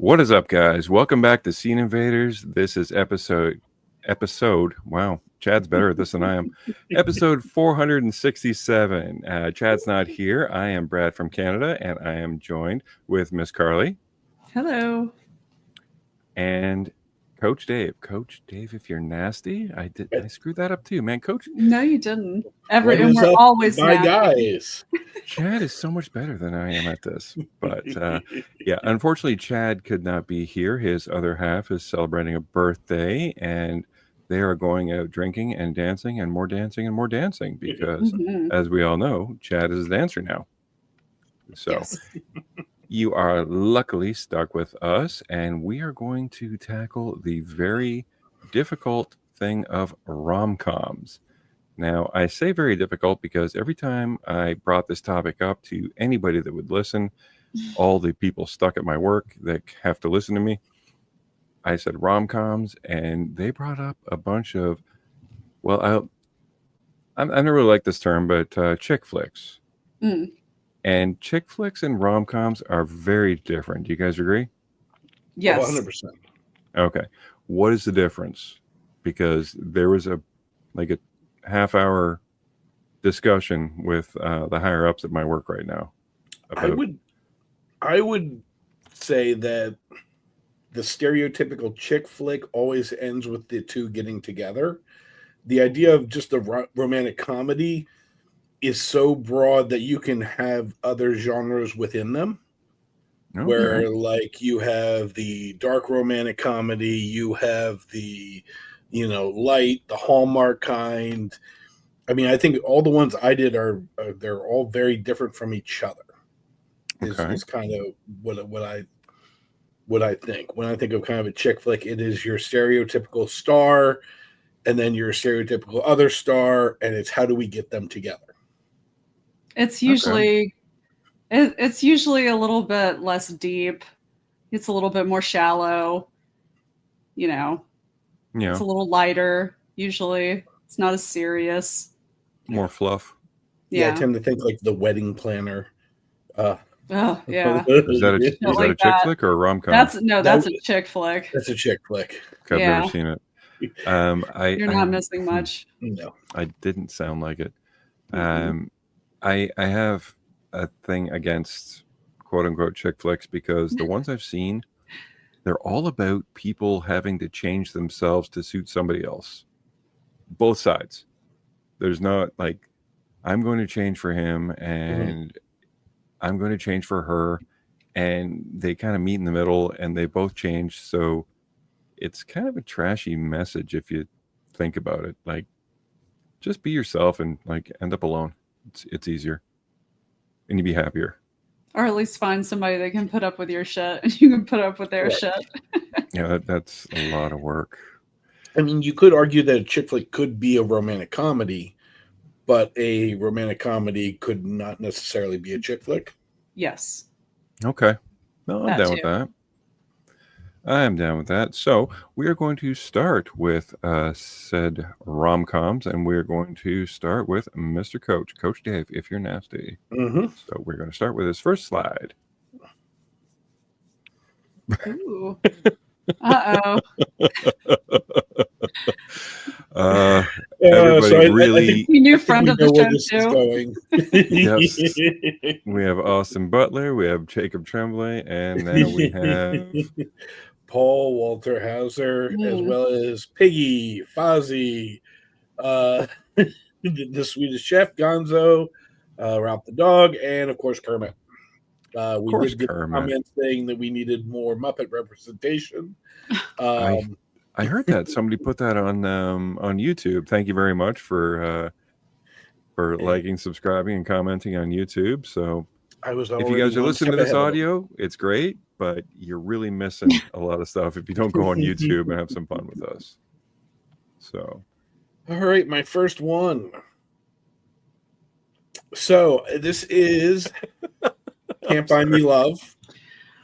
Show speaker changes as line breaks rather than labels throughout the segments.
What is up, guys? Welcome back to Scene Invaders. This is episode. Wow, Chad's better at this than I am. Episode 467. Chad's not here. I am Brad from Canada, and I am joined with Miss Carly
Hello.
and Coach Dave. Coach Dave, if you're nasty, I screwed that up too, man. Coach
No, you didn't.
What
And
is
we're
up,
always
my
nasty.
guys?
Chad is so much better than I am at this. But yeah, unfortunately, Chad could not be here. His other half is celebrating a birthday, and they are going out drinking and dancing and more dancing and more dancing because,
Mhm.
as we all know, Chad is a dancer now. So
Yes.
you are luckily stuck with us, and we are going to tackle the very difficult thing of rom-coms. Now, I say very difficult because every time I brought this topic up to anybody that would listen, all the people stuck at my work that have to listen to me, I said rom-coms, and they brought up a bunch of, well, I never really like this term, but chick flicks.
Mm.
And chick flicks and rom-coms are very different. Do you guys agree?
Yes.
100%.
Okay. What is the difference? Because there was a half-hour discussion with the higher ups at my work right now.
I would say that the stereotypical chick flick always ends with the two getting together. The idea of just a romantic comedy is so broad that you can have other genres within them.
Okay.
Where like you have the dark romantic comedy, you have the light, the Hallmark kind. I mean, I think all the ones I did are they're all very different from each other. Is kind of what I think when I think of kind of a chick flick. It is your stereotypical star, and then your stereotypical other star, and it's how do we get them together.
It's usually it's usually a little bit less deep. It's a little bit more shallow.
Yeah.
It's a little lighter. Usually, it's not as serious.
More fluff.
Yeah, I tend to think like The Wedding Planner.
Oh yeah.
Is that a chick flick or a rom-com?
That's a chick flick.
That's a chick flick.
I've never seen it.
You're not missing much.
No,
I didn't sound like it. I have a thing against quote unquote chick flicks because the ones I've seen, they're all about people having to change themselves to suit somebody else. Both sides. There's not like I'm going to change for him and I'm going to change for her, and they kind of meet in the middle and they both change. So it's kind of a trashy message if you think about it. Like, just be yourself and like end up alone. It's easier, and you'd be happier.
Or at least find somebody that can put up with your shit and you can put up with their shit.
Yeah, that's a lot of work.
I mean, you could argue that a chick flick could be a romantic comedy, but a romantic comedy could not necessarily be a chick flick.
Yes.
Okay. No, I'm down with that. I am down with that. So we are going to start with said rom-coms, and we're going to start with Mr. Coach Dave, if you're nasty. So we're going to start with his first slide.
Ooh. Uh-oh.
Everybody really...
New friend of the show, too.
Yes. We have Austin Butler, we have Jacob Tremblay, and now we have...
Paul Walter Hauser, as well as Piggy, Fozzie, the Swedish Chef, Gonzo, Ralph the Dog, and of course Kermit. We did get comments saying that we needed more Muppet representation.
I heard that somebody put that on YouTube. Thank you very much for liking, subscribing, and commenting on YouTube. So if you guys are listening to this audio, it's great, but you're really missing a lot of stuff if you don't go on YouTube and have some fun with us. So,
all right, my first one. So this is Can't Buy Me Love.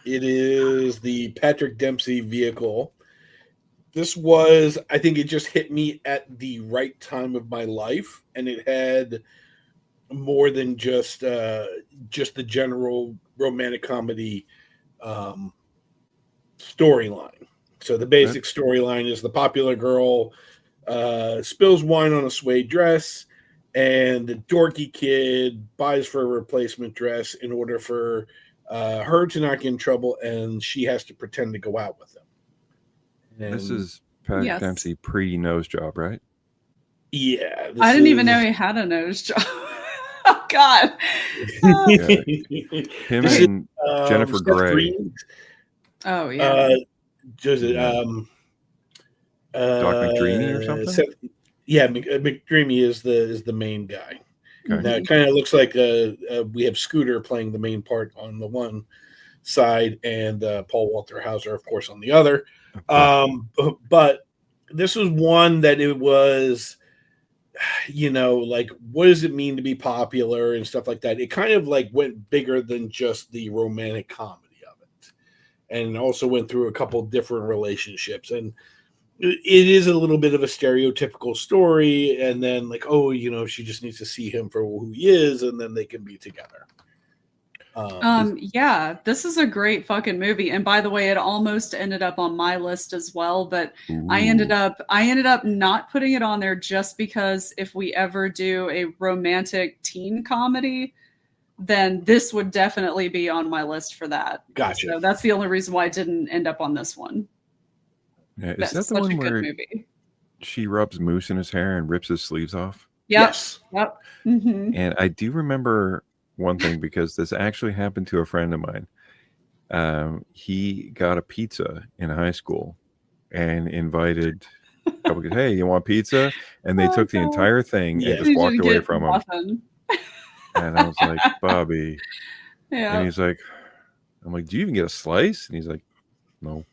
It is the Patrick Dempsey vehicle. This was, I think it just hit me at the right time of my life, and it had more than just the general romantic comedy storyline. So the basic storyline is the popular girl spills wine on a suede dress, and the dorky kid buys for a replacement dress in order for her to not get in trouble, and she has to pretend to go out with him. And
this is Pat Dempsey pre-nose job, right?
Yeah.
I didn't even know he had a nose job. Oh, God.
Yeah. Him and Jennifer Grey.
Green.
Oh, yeah.
Does it,
Doc McDreamy or something?
McDreamy is the main guy.
Okay.
Now it kind of looks like we have Scooter playing the main part on the one side, and Paul Walter Hauser, of course, on the other. But this was one that it was, like, what does it mean to be popular and stuff like that? It kind of like went bigger than just the romantic comedy of it, and also went through a couple different relationships. And it is a little bit of a stereotypical story, and then like, she just needs to see him for who he is, and then they can be together.
Yeah, this is a great fucking movie. And by the way, it almost ended up on my list as well, but I ended up not putting it on there just because if we ever do a romantic teen comedy, then this would definitely be on my list for that.
Gotcha.
So that's the only reason why it didn't end up on this one.
Yeah, is that the one where she rubs mousse in his hair and rips his sleeves off?
Yep.
Yes.
Yep. Mm-hmm.
And I do remember one thing because this actually happened to a friend of mine. He got a pizza in high school and invited a couple kids, hey, you want pizza? And they took the entire thing and just walked away from him. And I was like, Bobby.
Yeah.
And he's like, I'm like, do you even get a slice? And he's like, no.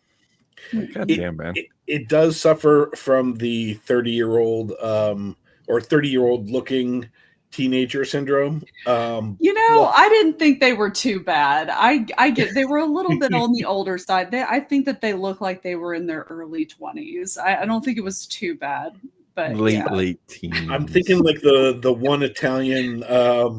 God damn, man.
It does suffer from the 30-year-old or 30-year-old looking teenager syndrome.
I didn't think they were too bad. I get they were a little bit on the older side. I think that they look like they were in their early 20s. I don't think it was too bad. But
late teens.
I'm thinking like the one Italian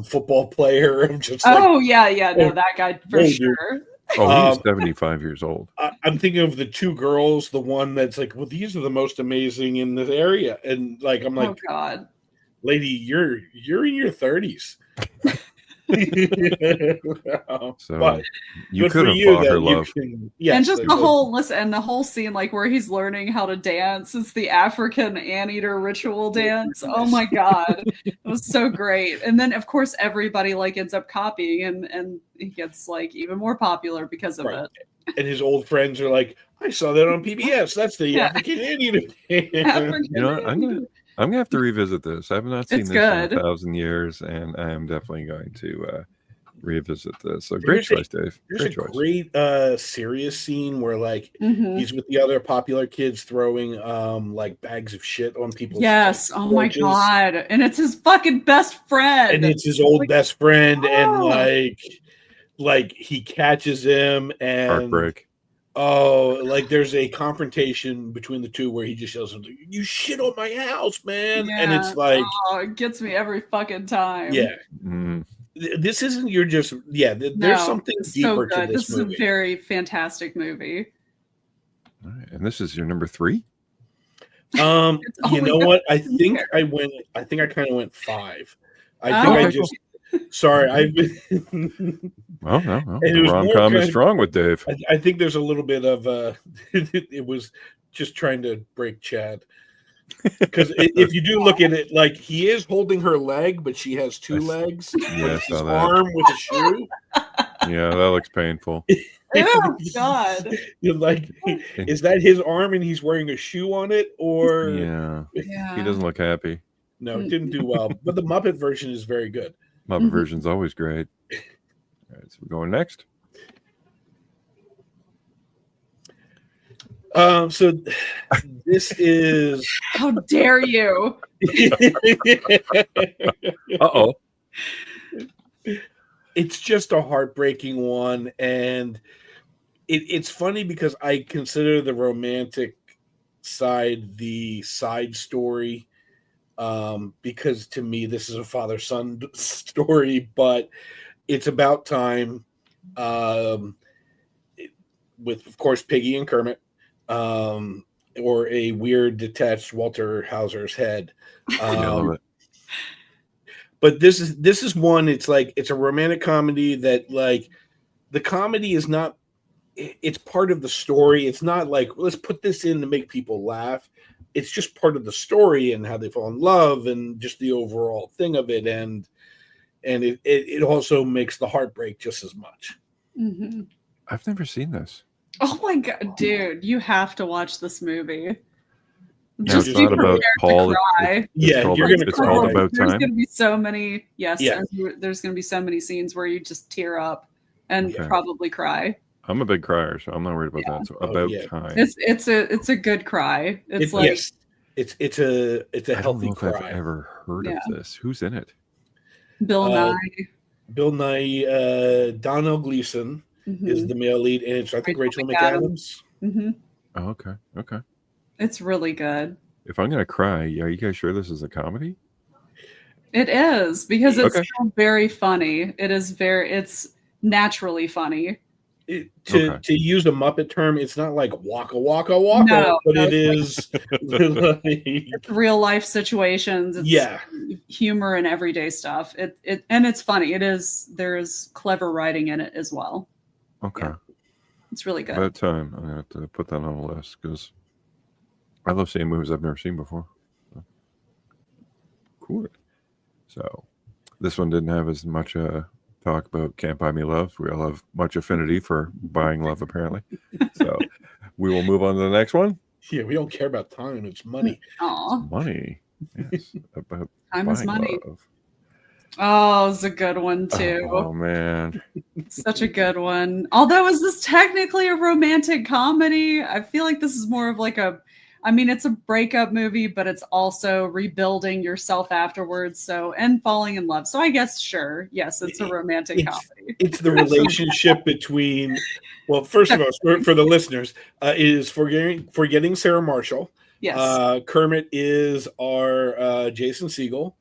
football player. I'm just
that guy for sure.
Oh, he's 75 years old.
I'm thinking of the two girls, the one that's like, well, these are the most amazing in this area. And like, I'm like,
oh God,
lady, you're in your 30s.
So
but
you could have bought her love.
And just the whole scene, like where he's learning how to dance. It's the African anteater ritual dance. Oh my God, it was so great. And then of course everybody like ends up copying, and he gets like even more popular because of it.
And his old friends are like, I saw that on PBS. That's the African anteater dance.
You know what? I'm gonna have to revisit this. I have not seen this in 1,000 years, and I am definitely going to revisit this. So great choice, Dave.
There's a great serious scene where like he's with the other popular kids throwing like bags of shit on people's
oh my God. And it's his fucking best friend.
And it's his old best friend, and like he catches him and
heartbreak.
Oh, like there's a confrontation between the two where he just yells, "You shit on my house, man!"
Yeah.
And it's like,
it gets me every fucking time.
Yeah, this isn't your just There's something deeper to this movie.
Is a very fantastic movie.
All right, and this is your number 3.
You know what? I think I kind of went 5. Sorry, I've been.
Well, no. The rom-com is strong with Dave.
I think there's a little bit of it was just trying to break Chad, because if you do look at it, like he is holding her leg, but she has two legs.
Yeah,
his arm with a shoe.
Yeah, that looks painful.
Oh God!
You're like, is that his arm and he's wearing a shoe on it, or
yeah. He doesn't look happy.
No, it didn't do well. But the Muppet version is very good.
Muppet version's always great. All right, so we're going next.
So this is.
How dare you?
Uh-oh.
It's just a heartbreaking one, and it's funny because I consider the romantic side the side story. Because to me this is a father-son story, but it's about time. with of course Piggy and Kermit, or a weird detached Walter Hauser's head.
Yeah, I love it.
But this is one. It's like it's a romantic comedy that like the comedy is not. It's part of the story. It's not like let's put this in to make people laugh. It's just part of the story and how they fall in love and just the overall thing of it. And it also makes the heartbreak just as much.
Mm-hmm.
I've never seen this.
Oh my god, dude, you have to watch this movie.
No,
Just
it's
be
not about
prepared
Paul.
to cry.
Yeah,
called,
you're gonna
it's
cry.
called About
There's
Time.
gonna be so many
Yeah.
there's gonna be so many scenes where you just tear up and
Okay.
probably cry.
I'm a big crier, so I'm not worried about that. So About
yeah.
Time.
It's a good cry. It's like
Yes, it's a
I don't
healthy
know if
cry.
I've ever heard
Yeah.
of this. Who's in it?
Bill Nye.
Bill Nye, Donnell Gleason is the male lead, and it's I think Rachel McAdams.
Mm-hmm.
Oh, okay. Okay.
It's really good.
If I'm gonna cry, are you guys sure this is a comedy?
It is because it's
Okay.
still very funny. It's naturally funny.
To use a Muppet term, it's not like waka waka waka,
No,
but
no,
it is like,
It's real life situations. It's humor and everyday stuff. It and it's funny. There's clever writing in it as well.
Okay.
Yeah. It's really good.
About Time. I'm gonna have to put that on the list because I love seeing movies I've never seen before. Cool. So this one didn't have as much talk about Can't Buy Me Love. We all have much affinity for buying love, apparently. So we will move on to the next one.
Yeah, we don't care about time. It's money.
Aw.
Money. Yes. About
Time is money.
love.
Oh, it's a good one too.
Oh man.
Such a good one. Although is this technically a romantic comedy? I feel like this is more of like it's a breakup movie, but it's also rebuilding yourself afterwards. So, and falling in love. So I guess, sure. Yes, it's a romantic comedy.
It's the relationship between, well, first of all, for the listeners, is forgetting Sarah Marshall.
Yes.
Kermit is our Jason Segel.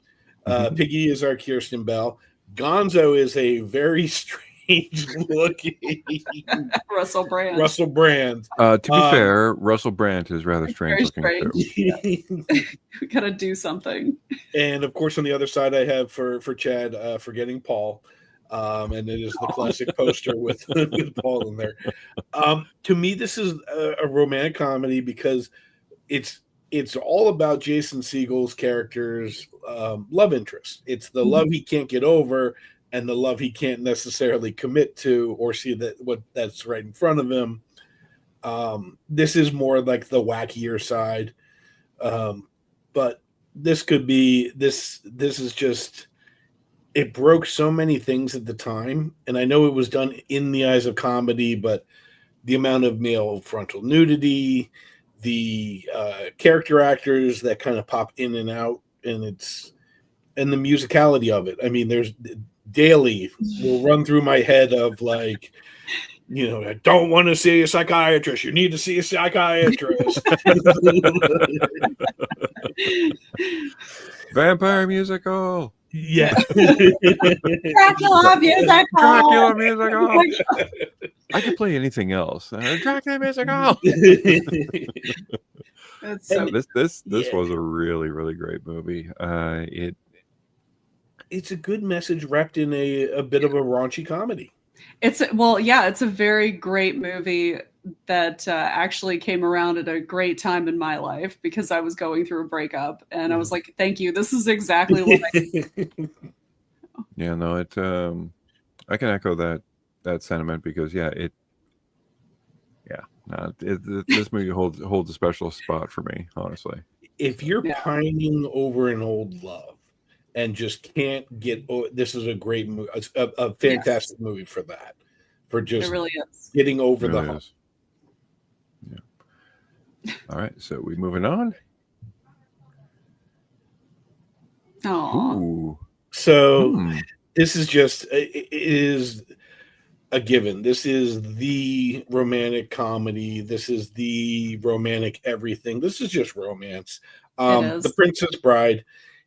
Piggy is our Kirsten Bell. Gonzo is a very strange looking
Russell Brand.
To
be fair, Russell Brand is rather strange looking too.
Yeah. We gotta do something.
And of course, on the other side, I have for Chad, forgetting Paul, and it is the classic poster with Paul in there. To me, this is a romantic comedy because it's all about Jason Segel's character's love interest. It's the love he can't get over and the love he can't necessarily commit to or see that's right in front of him. This is more like the wackier side. But this could be this is just it broke so many things at the time. And I know it was done in the eyes of comedy, but the amount of male frontal nudity, the character actors that kind of pop in and out, and the musicality of it. I mean, there's daily will run through my head of like, I don't want to see a psychiatrist. You need to see a psychiatrist.
Vampire musical.
Yeah.
Dracula musical.
Dracula musical. I could play anything else. Dracula musical.
So
this was a really, really great movie.
It's a good message wrapped in a bit of a raunchy comedy.
It's a very great movie that actually came around at a great time in my life because I was going through a breakup and I was like, thank you. This is exactly what I
Yeah, no, I can echo that sentiment because this movie holds a special spot for me, honestly.
If you're pining over an old love and just can't get, this is a great movie, a fantastic movie for that, for just
it really is.
getting over
really
the hump.
Yeah. All right, so we moving on.
Oh,
so this is just it is a given. This is the romantic comedy. This is the romantic everything. This is just romance. The Princess Bride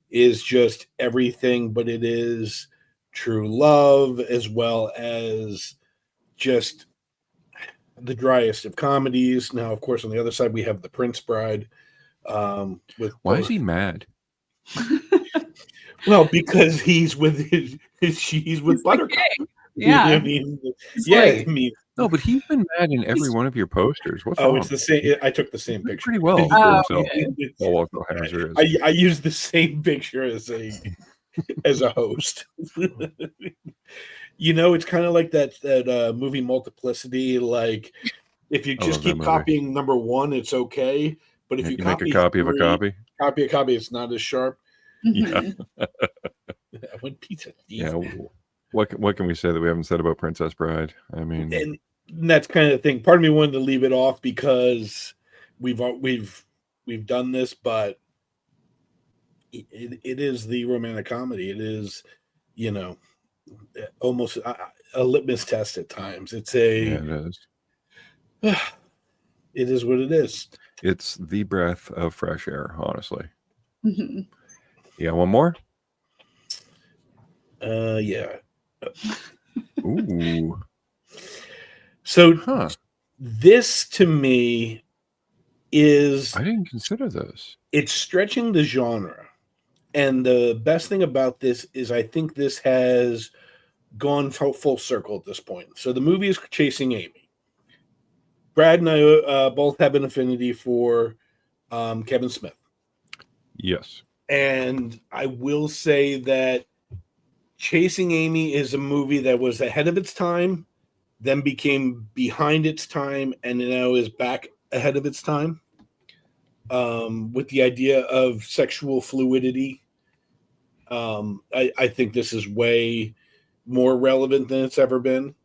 is just everything, but it is true love as well as just the driest of comedies. Now, of course, on the other side we have The Prince Bride. With
Why is he mad?
Well, because he's with he's with
He's the
Buttercup.
king.
You know what
Yeah.
I mean,
It's
yeah.
like,
I mean,
No, but he's been mad in every one of your posters. What's
oh,
wrong?
it's the same. I took the
He
same
did
picture.
pretty well for
Oh,
himself.
okay.
Local hazard.
I used the same picture as a host. You know, it's kind of like that movie Multiplicity. Like, if you
I
just
love that
keep
movie.
copying number one, it's okay. But if
Yeah,
you
you make a
copy
copy of a
three,
copy.
a copy, it's not as sharp.
Yeah.
Mhm.
I went pizza.
Yeah. What can we say that we haven't said about Princess Bride? I mean,
And that's kind of the thing. Part of me wanted to leave it off because we've done this, but it is the romantic comedy. It is, you know, almost a litmus test at times. It's
yeah,
a
it is.
it is what it is.
It's the breath of fresh air, honestly.
Mhm.
Yeah, one more?
Yeah.
Ooh.
So
Huh.
this to me is
I didn't consider this.
it's stretching the genre. And the best thing about this is I think this has gone full circle at this point. So the movie is Chasing Amy. Brad and I both have an affinity for Kevin Smith.
Yes.
And I will say that Chasing Amy is a movie that was ahead of its time, then became behind its time, and now is back ahead of its time. With the idea of sexual fluidity, I think this is way more relevant than it's ever been.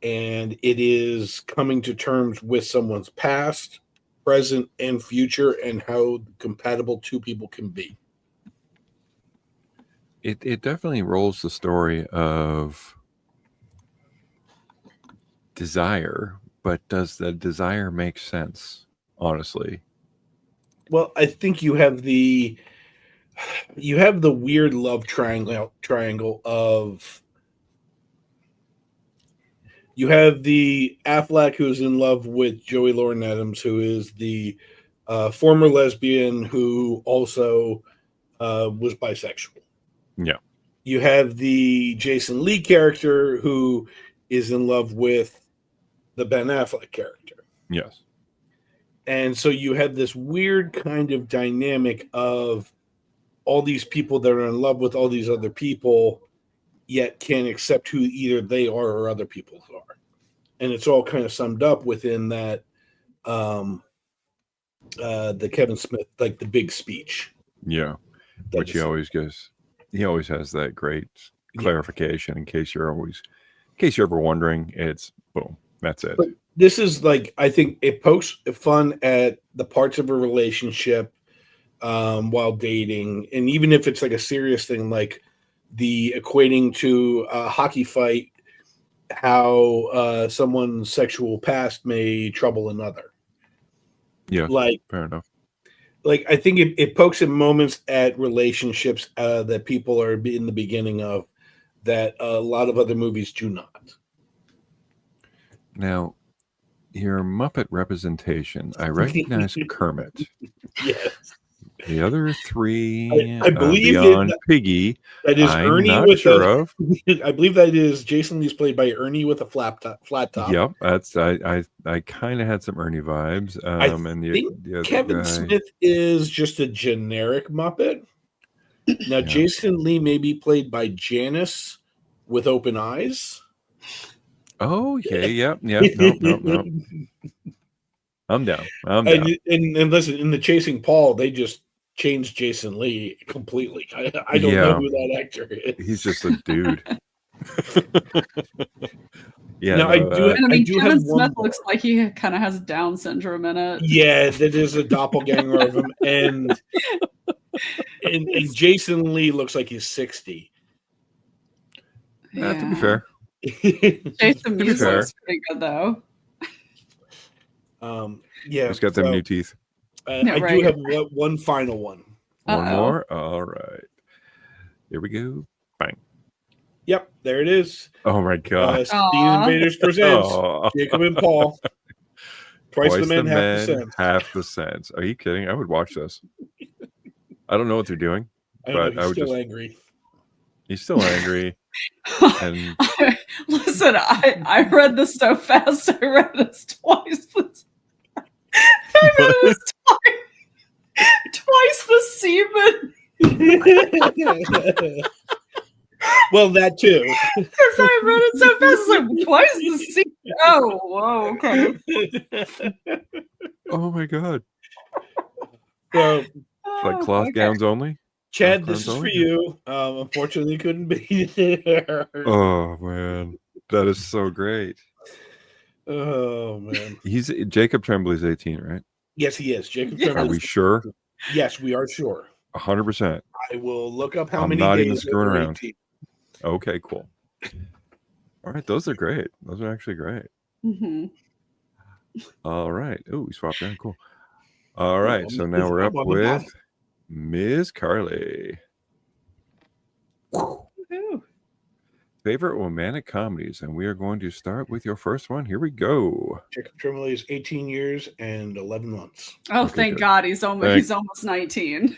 And it is coming to terms with someone's past, present, and future, and how compatible two people can be.
It definitely rolls the story of desire, but does the desire make sense, honestly?
Well, I think you have the weird love triangle of you have the Affleck who's in love with Joey Lauren Adams, who is the former lesbian who also was bisexual.
Yeah.
You have the Jason Lee character who is in love with the Ben Affleck character.
Yes.
And so you have this weird kind of dynamic of all these people that are in love with all these other people, yet can't accept who either they are or other people are. And it's all kind of summed up within that the Kevin Smith, like the big speech.
Yeah. Which he always gives. He always has that great clarification in case you're ever wondering. It's boom. That's it.
But this is like, I think it pokes fun at the parts of a relationship while dating. And even if it's like a serious thing, like the equating to a hockey fight, how someone's sexual past may trouble another.
Yeah.
Like,
fair enough.
Like, I think it pokes at moments at relationships that people are in the beginning of that a lot of other movies do not.
Now, your Muppet representation, I recognize Kermit.
Yes.
The other three,
I believe
beyond Piggy,
that is
I'm
Ernie
not
with
sure of.
I believe that is Jason Lee's played by Ernie with a flat top.
Yep, that's I kind of had some Ernie vibes. And the other
Kevin
guy,
Smith is just a generic Muppet. Now,
yeah.
Jason Lee may be played by Janice with open eyes.
Oh, okay, yep. Nope. I'm down.
And listen, in the Chasing Paul, they just changed Jason Lee completely. I don't know who that actor is.
He's just a dude. Yeah,
now,
Kevin Smith looks like he kind of has Down syndrome in it.
Yeah, that is a doppelganger of him, and Jason Lee looks like he's 60.
To be fair,
Jason Mewes looks pretty good though.
Yeah,
he's got them new teeth.
I do have one final one.
One more. All right, here we go. Bang.
Yep, there it is.
Oh my god!
The Invaders presents Jacob and Paul. Twice the men, half the sense.
half the sense. Are you kidding? I would watch this. I don't know what they're doing, but I would
still
just.
Angry.
He's still angry. And
listen, I read this so fast. I read this twice. I read this twice the semen.
Well, that too.
Because I read it so fast. It's like twice the semen. Oh, whoa, okay.
Oh my god.
So,
Like cloth gowns only?
Chad, this is for you. Unfortunately, couldn't be there.
Oh man, that is so great.
Oh man,
Jacob Tremblay's 18, right?
Yes, he is. Jacob
Yes.
Tremblay.
Are we sure?
Yes, we are sure.
100%.
I will look up how
I'm
many
not
days
even screwing
they're
around.
18.
Okay, cool. All right, those are great. Those are actually great.
Mm-hmm.
All right. Oh, we swapped down. Cool. All right, so now we're up with Ms. Carly.
Woo-hoo.
Favorite romantic comedies, and we are going to start with your first one. Here we go.
Jacob Tremblay is 18 years and 11 months.
Oh,
Okay,
thank
good.
God, he's almost 19.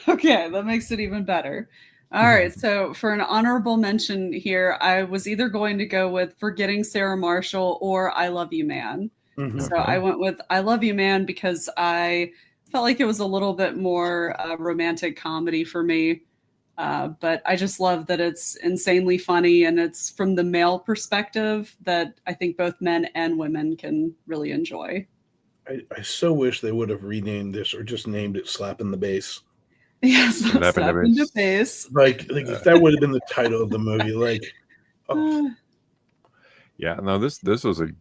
Okay, that makes it even better. All right, so for an honorable mention here, I was either going to go with Forgetting Sarah Marshall or I Love You, Man.
Mhm.
So I went with I Love You, Man because I felt like it was a little bit more romantic comedy for me. But I just love that it's insanely funny and it's from the male perspective that I think both men and women can really enjoy.
I so wish they would have renamed this or just named it Slap in the Bass.
Yes,
Slap in the
slap in the
face.
face.
Like if that would have been the title of the movie, like, oh,
Yeah, no, this was the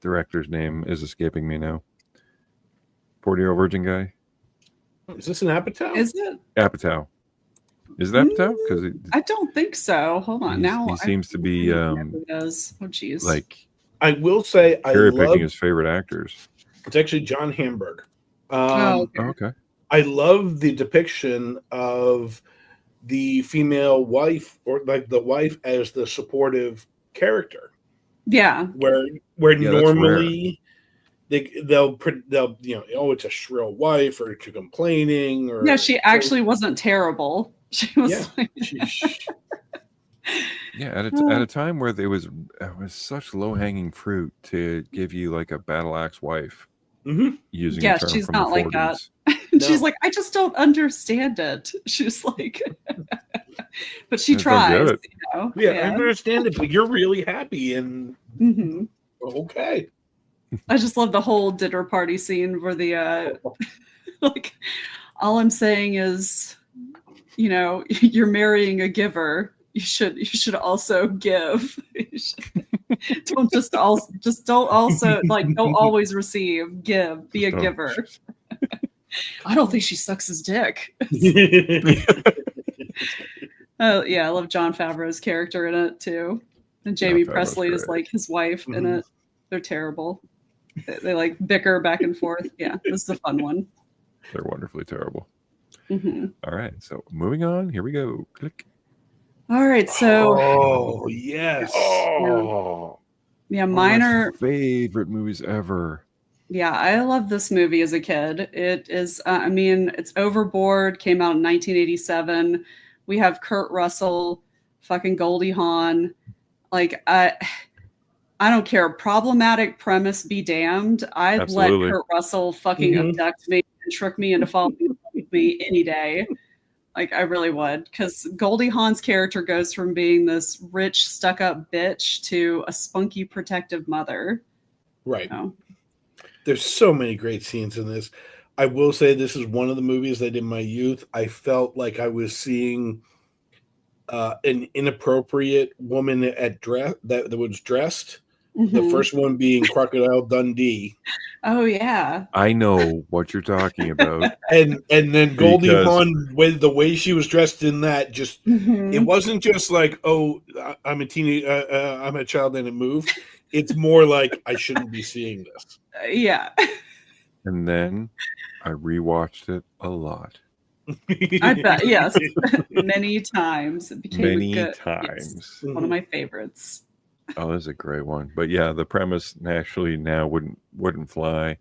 director's name is escaping me now. 40-Year-Old Virgin guy.
is this an Apatow?
Is it?
Apatow. Is it Apatow? Because
I don't think so. Hold on.
he seems to be
it does. Oh, geez.
like
I will say I
cherry
love
picking his favorite actors.
it's actually John Hamburg.
Okay.
I love the depiction of the female wife or like the wife as the supportive character.
Yeah.
Where normally they'll it's a shrill wife or too complaining or
Yeah, she actually wasn't terrible. She was like
Yeah, at a time where it was such low hanging fruit to give you like a battle axe wife, using a term
she's
from
not
the
like
40s.
that. She's like, I just don't understand it. She's like, but she tries.
I understand it, but you're really happy and okay.
I just love the whole dinner party scene where the like, all I'm saying is, you're marrying a giver. You should also give. Don't always receive. Give. Be a giver. I don't think she sucks his dick. Oh yeah, I love Jon Favreau's character in it too, and Jamie Presley is like his wife in it. They're terrible. They like bicker back and forth. Yeah, this is a fun one.
They're wonderfully terrible. All right, so moving on. Here we go. Click.
All right, so.
Oh yes.
Yeah, mine are
favorite movies ever.
Yeah, I love this movie as a kid. It is, it's Overboard, came out in 1987. We have Kurt Russell, fucking Goldie Hawn. Like, I don't care. Problematic premise be damned. I'd let Kurt Russell fucking abduct me and trick me into falling in love with me any day. Like, I really would. Because Goldie Hawn's character goes from being this rich, stuck-up bitch to a spunky, protective mother.
Right. There's so many great scenes in this. I will say this is one of the movies that in my youth I felt like I was seeing an inappropriate woman that was dressed. The first one being Crocodile Dundee.
Oh yeah,
I know what you're talking about.
and then Goldie Hawn, the way she was dressed in that, just it wasn't just like, oh, I'm a teenage, I'm a child and it moved. It's more like I shouldn't be seeing this.
Yeah.
And then I rewatched it a lot.
I bet, yes. Many times. It became a
Many
good
times.
yes, one of my favorites.
Oh, this is a great one. But yeah, the premise naturally now wouldn't fly.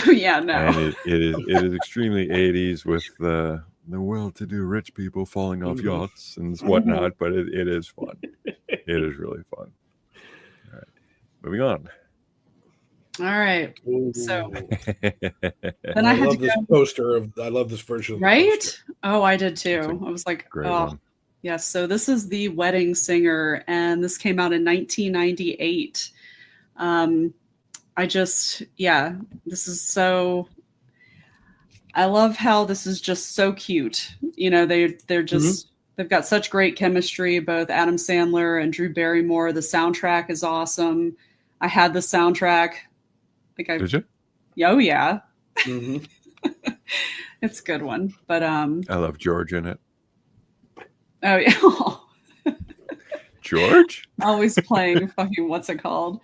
Yeah, no.
And it is extremely 80s with the well-to-do rich people falling off yachts and whatnot, but it is fun. It is really fun. All right, moving on.
All right. So then
I
I had
love
to
this
go.
poster I love this version of the
Right?
poster.
Oh, I did too. I was like,
Great
oh,
one.
yes. So this is The Wedding Singer, and this came out in 1998. This is so. I love how this is just so cute. They're just they've got such great chemistry. Both Adam Sandler and Drew Barrymore. The soundtrack is awesome. I had the soundtrack.
Did you?
Oh yeah,
Mm-hmm.
it's a good one. But
I love George in it.
oh yeah.
George?
Always playing fucking what's it called?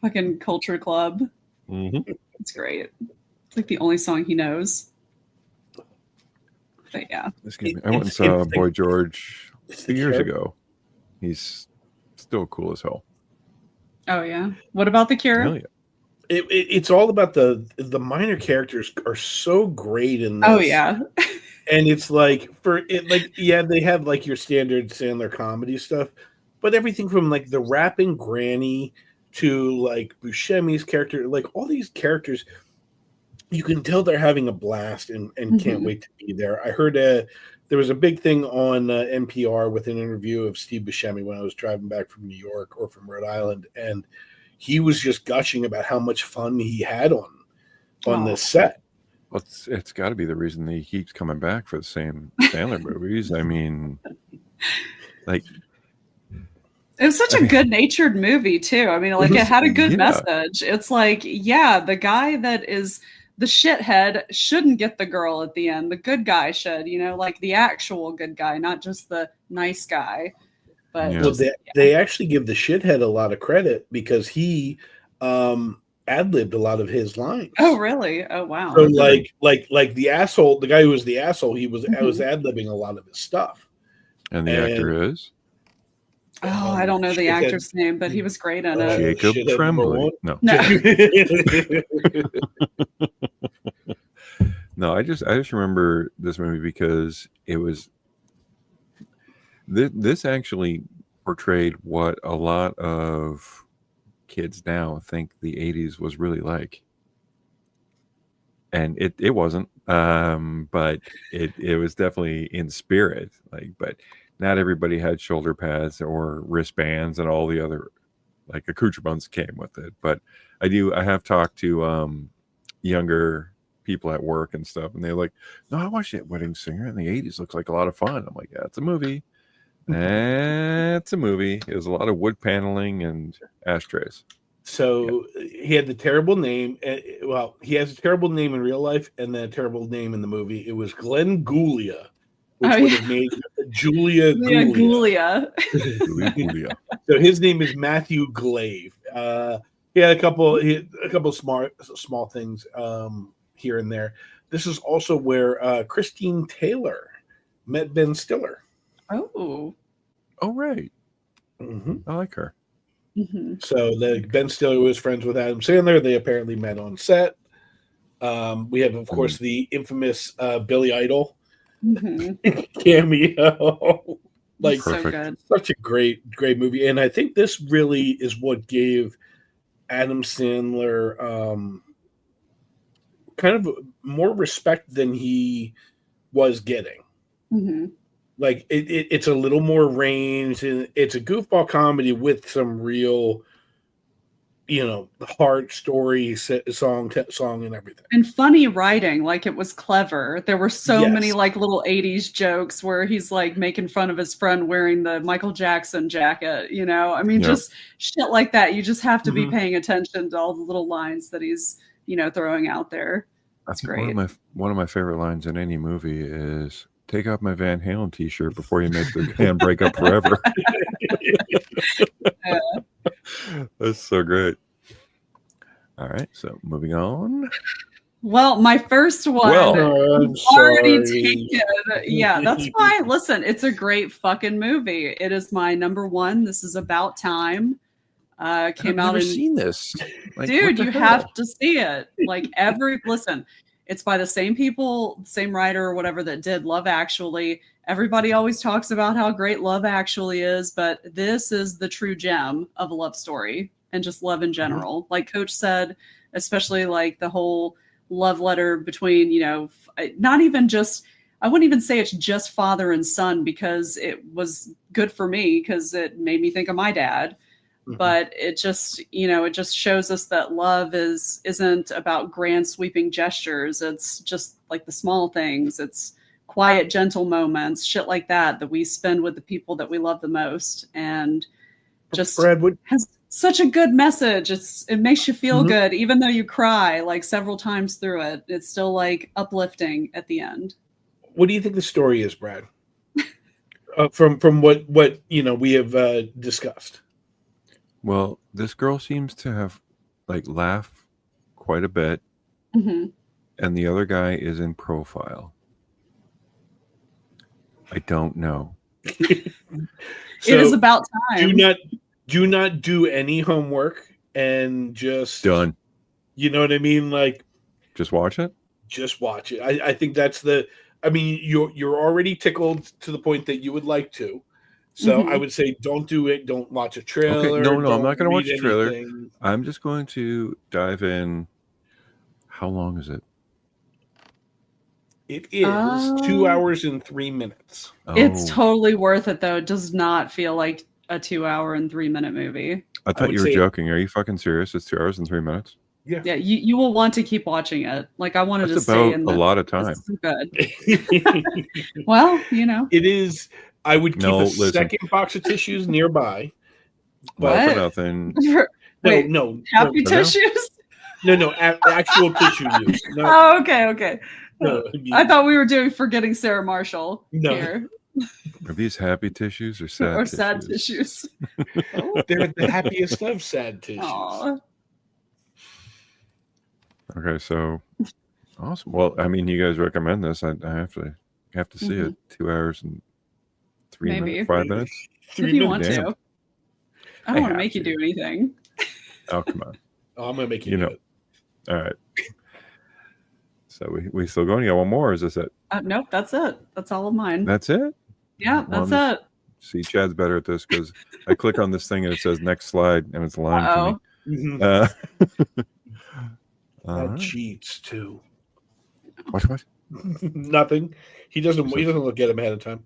Fucking Culture Club.
Mm-hmm.
It's great. It's like the only song he knows. But yeah.
I went and saw Boy George
It's
2 years ago. He's still cool as hell.
Oh yeah. What about The Cure?
Hell yeah.
It's all about the minor characters are so great in this.
Oh yeah.
And it's like they have like your standard Sandler comedy stuff, but everything from like the rapping granny to like Buscemi's character, like all these characters, you can tell they're having a blast and can't wait to be there. I heard there was a big thing on NPR with an interview of Steve Buscemi when I was driving back from New York or from Rhode Island, and he was just gushing about how much fun he had on this set.
Well, it's got to be the reason that he keeps coming back for the same Sandler movies. I mean, like,
it was such a good-natured movie too. I mean, like it had a good message. It's like, yeah, the guy that is the shithead shouldn't get the girl at the end. The good guy should, like the actual good guy, not just the nice guy. But
they actually give the shithead a lot of credit because he ad-libbed a lot of his lines.
Oh, really? Oh, wow.
So like the asshole, the guy who was the asshole, I was ad-libbing a lot of his stuff.
And the actor is?
Oh, I don't know the actor's name, but he was great in it.
Jacob Tremblay. No. No, I just remember this movie because it was this actually portrayed what a lot of kids now think the 80s was really like. And it wasn't, but it was definitely in spirit. But not everybody had shoulder pads or wristbands and all the other like accoutrements came with it. But I have talked to younger people at work and stuff, and they're like, "No, I watched that Wedding Singer in the '80s. Looks like a lot of fun." I'm like, "Yeah, it's a movie. It's a movie. It was a lot of wood paneling and ashtrays."
So he had the terrible name. Well, he has a terrible name in real life and then a terrible name in the movie. It was Glenn Guglia, which would have made Julia Guglia. So his name is Matthew Glave. He had a couple small things here and there. This is also where Christine Taylor met Ben Stiller.
Oh,
right.
Mm-hmm.
I like her.
Mm-hmm.
So Ben Stiller was friends with Adam Sandler. They apparently met on set. We have, of course, the infamous Billy Idol cameo. Like,
so good.
Such a great movie. And I think this really is what gave Adam Sandler kind of more respect than he was getting.
Mm-hmm.
Like it's a little more range, and it's a goofball comedy with some real, heart story, song and everything.
And funny writing, like it was clever. There were so many like little 80s jokes where he's like making fun of his friend wearing the Michael Jackson jacket, I mean, just shit like that. You just have to be paying attention to all the little lines that he's, throwing out there. That's great.
One of my favorite lines in any movie is, "Take off my Van Halen t-shirt before you make the band break up forever." That's so great. All right, so moving on.
Well, my first one
Well,
I'm
you've already
sorry.
taken. Yeah, that's fine. Listen, it's a great fucking movie. It is my number one. This is About Time.
I've
Came out
never
in
seen this. Like, what
dude,
the
you
hell?
have to see it. Like listen, it's by the same people, same writer or whatever that did Love Actually. Everybody always talks about how great Love Actually is, but this is the true gem of a love story and just love in general. Like Coach said, especially like the whole love letter between, not even just, I wouldn't even say it's just father and son because it was good for me because it made me think of my dad, but it just it just shows us that love isn't about grand sweeping gestures. It's just like the small things. It's quiet gentle moments, shit like that we spend with the people that we love the most, and just
Brad,
has such a good message. It makes you feel good even though you cry like several times through it. It's still like uplifting at the end.
what do you think the story is, Brad? From what we have discussed.
Well, this girl seems to have like laughed quite a bit,
Mm-hmm.
and the other guy is in profile. I don't know.
So
It is about time.
Do not do any homework and just
Done.
You know what I mean? Like,
just watch it.
Just watch it. I think that's the. I mean, you're already tickled to the point that you would like to. So I would say don't do it. Don't watch a trailer.
Okay, no, I'm not going to watch
a
a trailer. I'm just going to dive in. How long is it?
It is 2 hours and 3 minutes.
It's totally worth it, though. It does not feel like a 2 hour and 3 minute movie.
I thought you were joking. Are you fucking serious? It's 2 hours and 3 minutes?
Yeah.
Yeah, you will want to keep watching it. Like, I wanted
That's
to stay
about
in
a lot of time.
It's good. Well,
It is. I would keep a
listen.
second box of tissues nearby.
Well, for nothing.
Wait,
no.
Happy tissues?
No, actual tissue use.
Oh, okay.
No,
I thought we were doing Forgetting Sarah Marshall
here.
Are these happy tissues or sad tissues?
Sad tissues?
They're the happiest of sad tissues.
Aww.
Okay, so awesome. Well, I mean, you guys recommend this. I have to see it. 2 hours and 3 minutes, 5 minutes.
If you want to. I don't want to make you do anything.
Oh, come on.
I'm gonna make you do it.
All right. So we still going? You got one more, or is this it?
Nope, that's it. That's all of mine.
That's it?
Yeah, that's it.
See, Chad's better at this because I click on this thing and it says next slide and it's lying to me.
That cheats too.
What?
Nothing. He doesn't look at him ahead of time.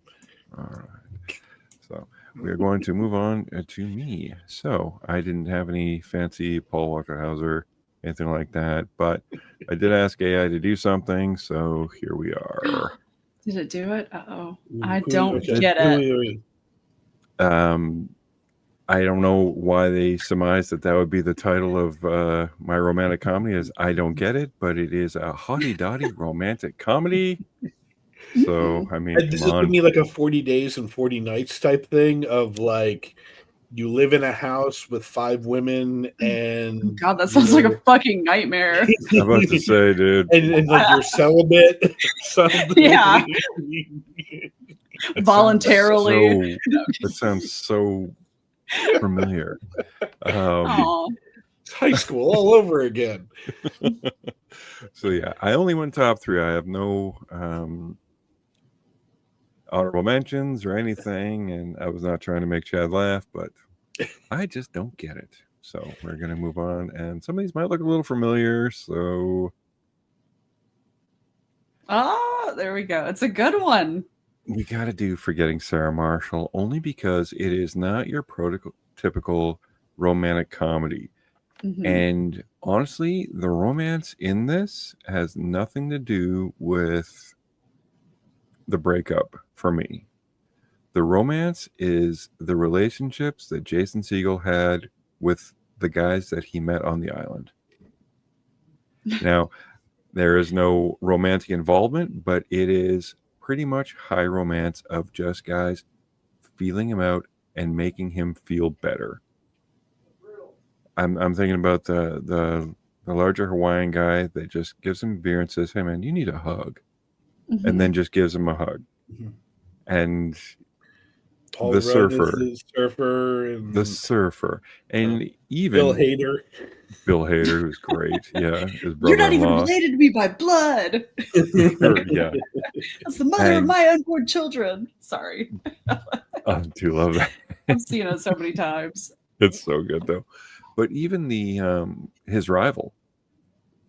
All right. So we are going to move on to me. So I didn't have any fancy Paul Walker Hauser, anything like that, but I did ask AI to do something. So here we are.
Did it do it? Uh-oh. I don't get it.
I don't know why they surmised that would be the title of my romantic comedy. Is I don't get it, but it is a hotty-dotty romantic comedy. So I mean,
does this give me like a 40 days and 40 nights type thing of like you live in a house with 5 women and
God, that sounds like a fucking nightmare.
I'm about to say, dude,
and like you're celibate.
Yeah. Voluntarily.
That sounds so familiar.
It's high school all over again.
So yeah, I only went top 3. I have no honorable mentions or anything, and I was not trying to make Chad laugh, but I just don't get it. So we're gonna move on, and some of these might look a little familiar. So
there we go. It's a good one.
We got to do Forgetting Sarah Marshall only because it is not your prototypical romantic comedy. And honestly, the romance in this has nothing to do with the breakup for me. The romance is the relationships that Jason Segel had with the guys that he met on the island. Now, there is no romantic involvement, but it is pretty much high romance of just guys feeling him out and making him feel better. I'm thinking about the the larger Hawaiian guy that just gives him a beer and says, "Hey man, you need a hug,"
Mhm.
and then just gives him a hug.
Mhm.
And
Paul
the
Rudd is
surfer,
the surfer, and
and
Bill
even
Hader.
Bill Hader, who's great. Yeah, his
You're not even
brother-in-law.
related to me by blood.
Yeah,
That's the mother of
And-
my unborn children. Sorry.
I do love that.
I've seen it so many times.
It's so good though. But even the his rival,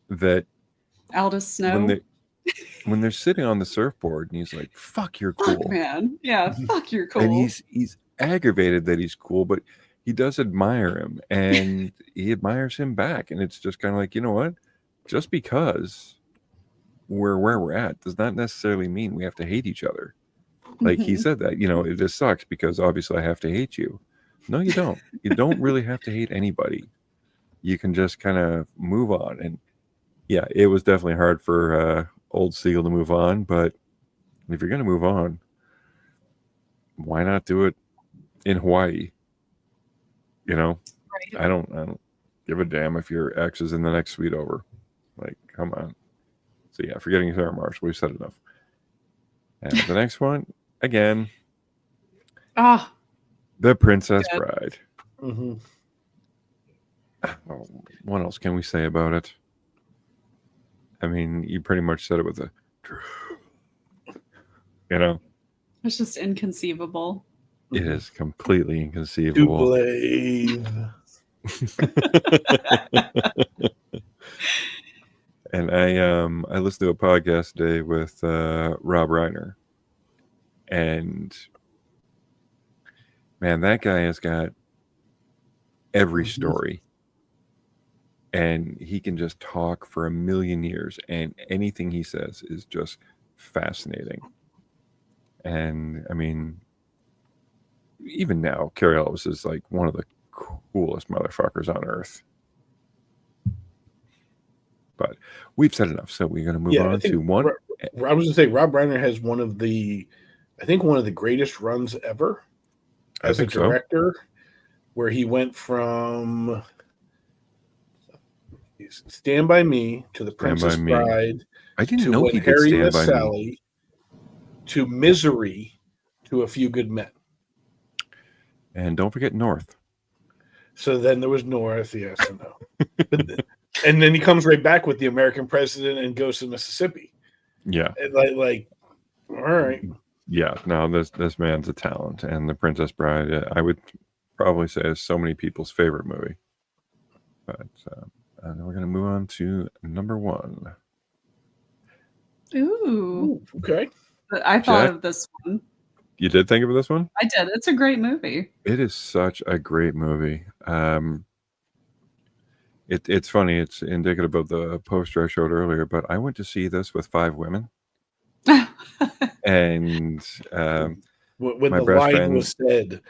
that
Aldous Snow.
when they're sitting on the surfboard and he's like, "Fuck, you're
Fuck,
cool,"
man. Yeah, fuck, you're cool.
and he's aggravated that he's cool, but he does admire him, and he admires him back, and it's just kind of like, you know what? Just because we're where we're at does not necessarily mean we have to hate each other. Like he
Mhm.
said that, it just sucks because obviously I have to hate you. No, you don't. You don't really have to hate anybody. You can just kind of move on. And yeah, it was definitely hard for old Seal to move on, but if you're going to move on, why not do it in Hawaii?
Right.
I don't give a damn if your ex is in the next suite over. Like, come on. So yeah, forgetting Sarah Marshall, we've said enough. And the next one, again,
Ah,
The Princess
Good.
Bride.
Mhm.
Oh, what else can we say about it? I mean, you pretty much said it with a,
it's just inconceivable.
it is completely
To
inconceivable.
blame.
And I listened to a podcast today with Rob Reiner, and man, that guy has got every
Mhm.
story, and he can just talk for a million years, and anything he says is just fascinating. And I mean, even now, Carrie Elvis is like one of the coolest motherfuckers on earth. But we've said enough, so we're going to move
Yeah, I
on to
think
one.
I was going to say Rob Reiner has one of the greatest runs ever
I
as a
think so.
director, where he went from Stand By Me to The
Stand
Princess
by Me.
Bride
I didn't
to
know
When
he did
Harry
Stand
Met
by Me.
Sally to Misery to A Few Good Men.
And don't forget North.
So then there was North, yes and no. And then he comes right back with The American President and Ghost of Mississippi.
Yeah.
And like, all right.
Yeah, no, this man's a talent, and The Princess Bride, I would probably say, is so many people's favorite movie. But and we're gonna move on to number one.
Ooh.
Okay.
I thought
Jack?
of this one.
You did think of this one?
I did. It's a great movie.
It is such a great movie. It's funny. It's indicative of the poster I showed earlier. But I went to see this with 5 women, and
When
my
the
best
line
friend.
was said,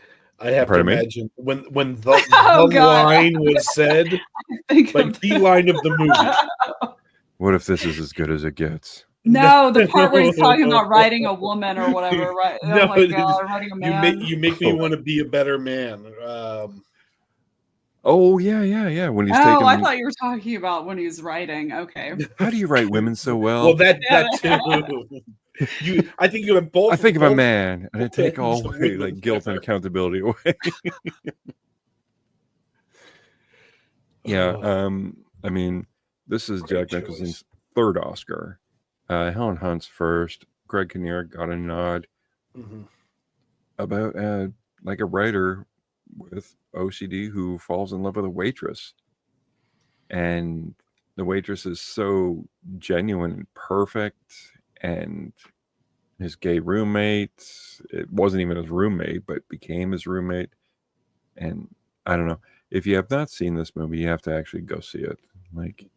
I have to
Pardon me?
imagine when the
Oh, God.
line was said,
Think
like
of
the line of the movie.
What if this is as good as it gets?
No, the part where he's talking about writing a woman or whatever, right?
No,
Oh my God, writing a man.
You make me want to be a better man.
Oh yeah. When he's
Oh,
taking.
I thought you were talking about when he's writing. Okay.
How do you write women so well?
Well, that too. I think you have both.
I think of a
both-
man, and I take all
both
away,
women.
like guilt and accountability away. Yeah, I mean, this is
Great
Jack Nicholson's third Oscar. Helen Hunt's first. Greg Kinnear got a nod
Mhm.
about like a writer with OCD who falls in love with a waitress, and the waitress is so genuine and perfect, and his gay roommate, it wasn't even his roommate, but became his roommate. And I don't know, if you have not seen this movie, you have to actually go see it. Like,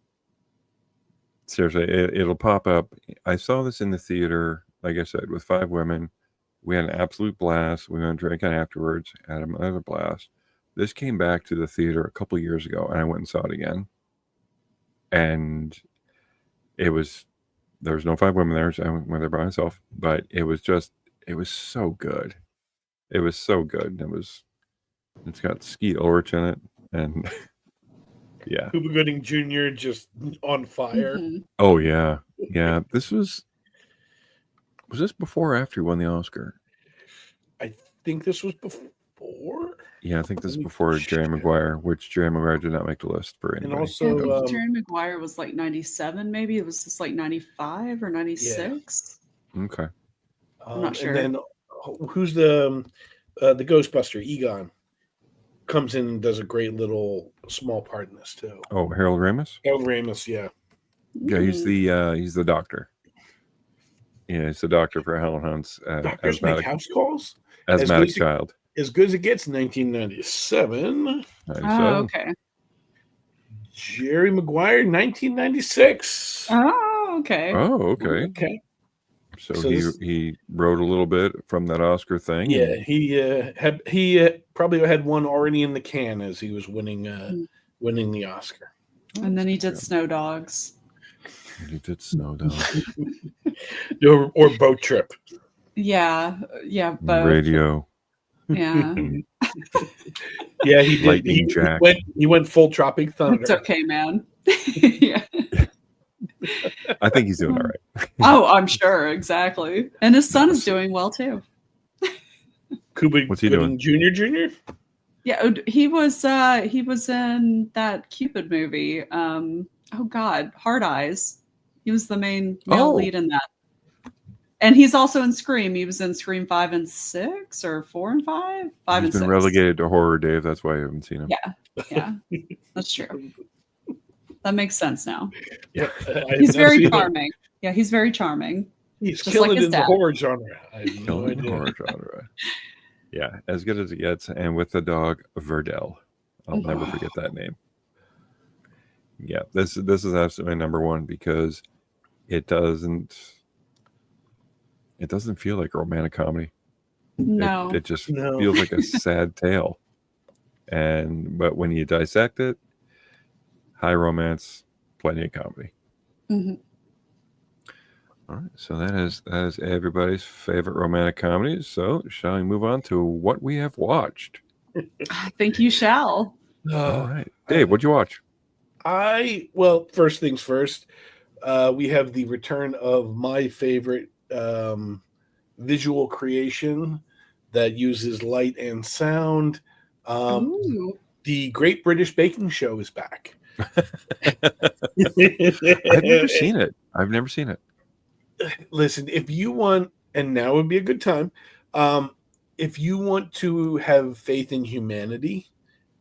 seriously, it'll pop up. I saw this in the theater, like I said, with 5 women. We had an absolute blast. We went drinking afterwards, had another blast. This came back to the theater a couple years ago, and I went and saw it again. And there was no 5 women there, so I went there by myself. But it was so good. It was so good. It's got Skeet Ulrich in it, and Yeah.
Cuba Gooding Jr. just on fire.
Mhm.
Oh yeah. Yeah. This was this before or after he won the Oscar?
I think this was before.
Yeah, I think this is
Let me
before Jerry
check.
Maguire, which Jerry Maguire did not make the list for
And
anybody.
also,
I think
So,
Jerry Maguire was like 97, maybe. It was just like 95 or 96.
okay.
I'm not sure.
And then who's the Ghostbuster? Egon comes in and does a great little small part in this too.
Oh, Harold Ramis?
El Ramis, yeah.
Yeah, he's the doctor. Yeah, he's the doctor for Helen Hunt's
Doctors make house calls.
asthmatic child.
As good as it gets, 1997.
97.
Oh, okay.
Jerry Maguire, 1996.
Oh, okay.
Oh, okay.
Okay.
So,
So
he wrote a little bit from that Oscar thing.
Yeah, he probably had one already in the can as he was winning the Oscar.
And then he did Snow Dogs.
He did Snow Dogs.
or Boat Trip.
Yeah, both.
Radio.
Yeah.
Yeah, he did.
Lightning Jack.
He went full Tropic Thunder.
It's okay, man. Yeah.
I think he's doing all right.
Oh, I'm sure, exactly. And his son is doing well too.
Cuba
What's he
Gooding Jr.
Yeah, he was in that Cupid movie. Oh God, Hard Eyes. He was the main male lead in that. And he's also in Scream. He was in Scream 5 and 6 or 4 and 5? 5
He's
and 6.
been relegated to horror, Dave. That's why I haven't seen him.
Yeah. That's true. That makes sense now.
Yeah,
He's very charming. Yeah, he's very charming.
He's
Just
killing
like his
in the
dad.
horror genre. I have no
Killing the
idea.
horror genre. Yeah, as good as it gets. And with the dog, Verdell. I'll never forget that name. Yeah, this is absolutely number one because it doesn't feel like a romantic comedy.
No.
It just feels like a sad tale. But when you dissect it, high romance, plenty of comedy.
Mm-hmm.
All right, so that is everybody's favorite romantic comedies. So shall we move on to what we have watched?
I think you shall.
All right, Dave, what'd you watch?
First things first. We have the return of my favorite visual creation that uses light and sound. The Great British Baking Show is back.
I've never seen it.
Listen, if you want, and now would be a good time, if you want to have faith in humanity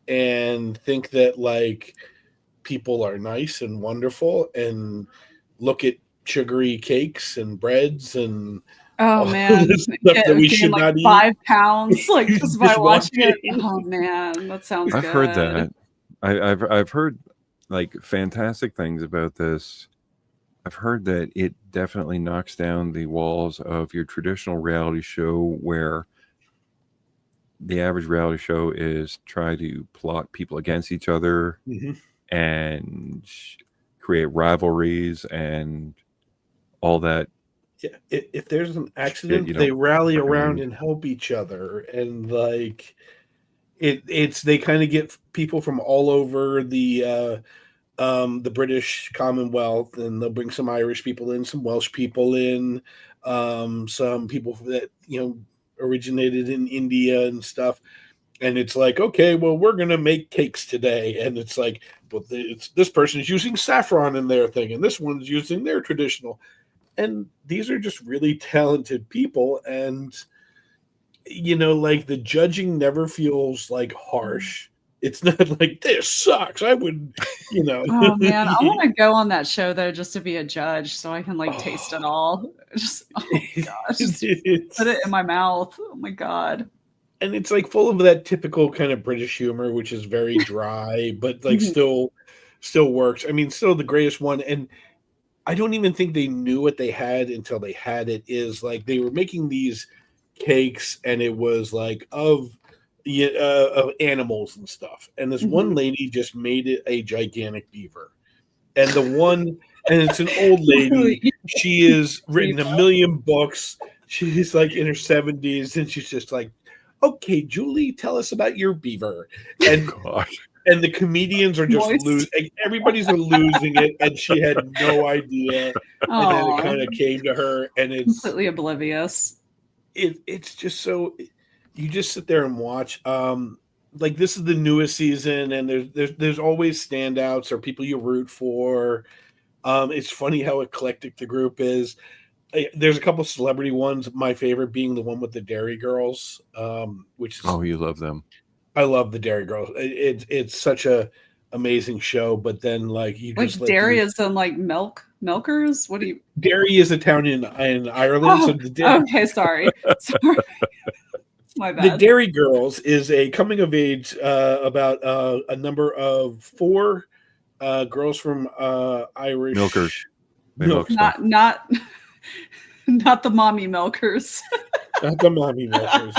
and think that like people are nice and wonderful and look at sugary cakes and breads and
stuff
that we should
like
not eat.
5 pounds, like just by
Just
watching it.
watching.
Oh man, that sounds
I've
good.
heard that. I've heard like fantastic things about this. I've heard that it definitely knocks down the walls of your traditional reality show where the average reality show is try to plot people against each other and create rivalries and all that.
Yeah, if there's an accident, they rally around and help each other, and like they kind of get people from all over the British Commonwealth, and they'll bring some Irish people in, some Welsh people in, some people that originated in India and stuff. And it's like, okay, well, we're gonna make cakes today, and it's like, but this person's using saffron in their thing, and this one's using their traditional. And these are just really talented people, and like the judging never feels like harsh. It's not like this sucks. I would,
Oh man, I want to go on that show though, just to be a judge, so I can like taste it all. Just gosh, just put it in my mouth. Oh my god.
And it's like full of that typical kind of British humor, which is very dry, but like still works. I mean, still the greatest one. And I don't even think they knew what they had until they had it. Is like they were making these cakes, and it was like of animals and stuff. And this one lady just made it a gigantic beaver. And it's an old lady. She has written 1 million books. She's like in her 70s, and she's just like, okay, Julie, tell us about your beaver. And and the comedians are just
Moist.
everybody's losing it, and she had no idea. And then it
Aw,
kind of came to her, and
completely oblivious.
it's just so you just sit there and watch. Like this is the newest season, and there's always standouts or people you root for. It's funny how eclectic the group is. There's a couple celebrity ones. My favorite being the one with the Dairy Girls, which is
Oh, you love them.
I love the Dairy Girls. It's such a amazing show. But then like you
Like
just let
dairy
the
is in like milkers. What do you?
Derry is a town in Ireland. So
Okay, sorry. My
the
bad.
Dairy Girls is a coming of age about a number of 4 girls from Irish
Milkers. They
milk,
milk stuff.
Not the mommy milkers.
not the mommy milkers.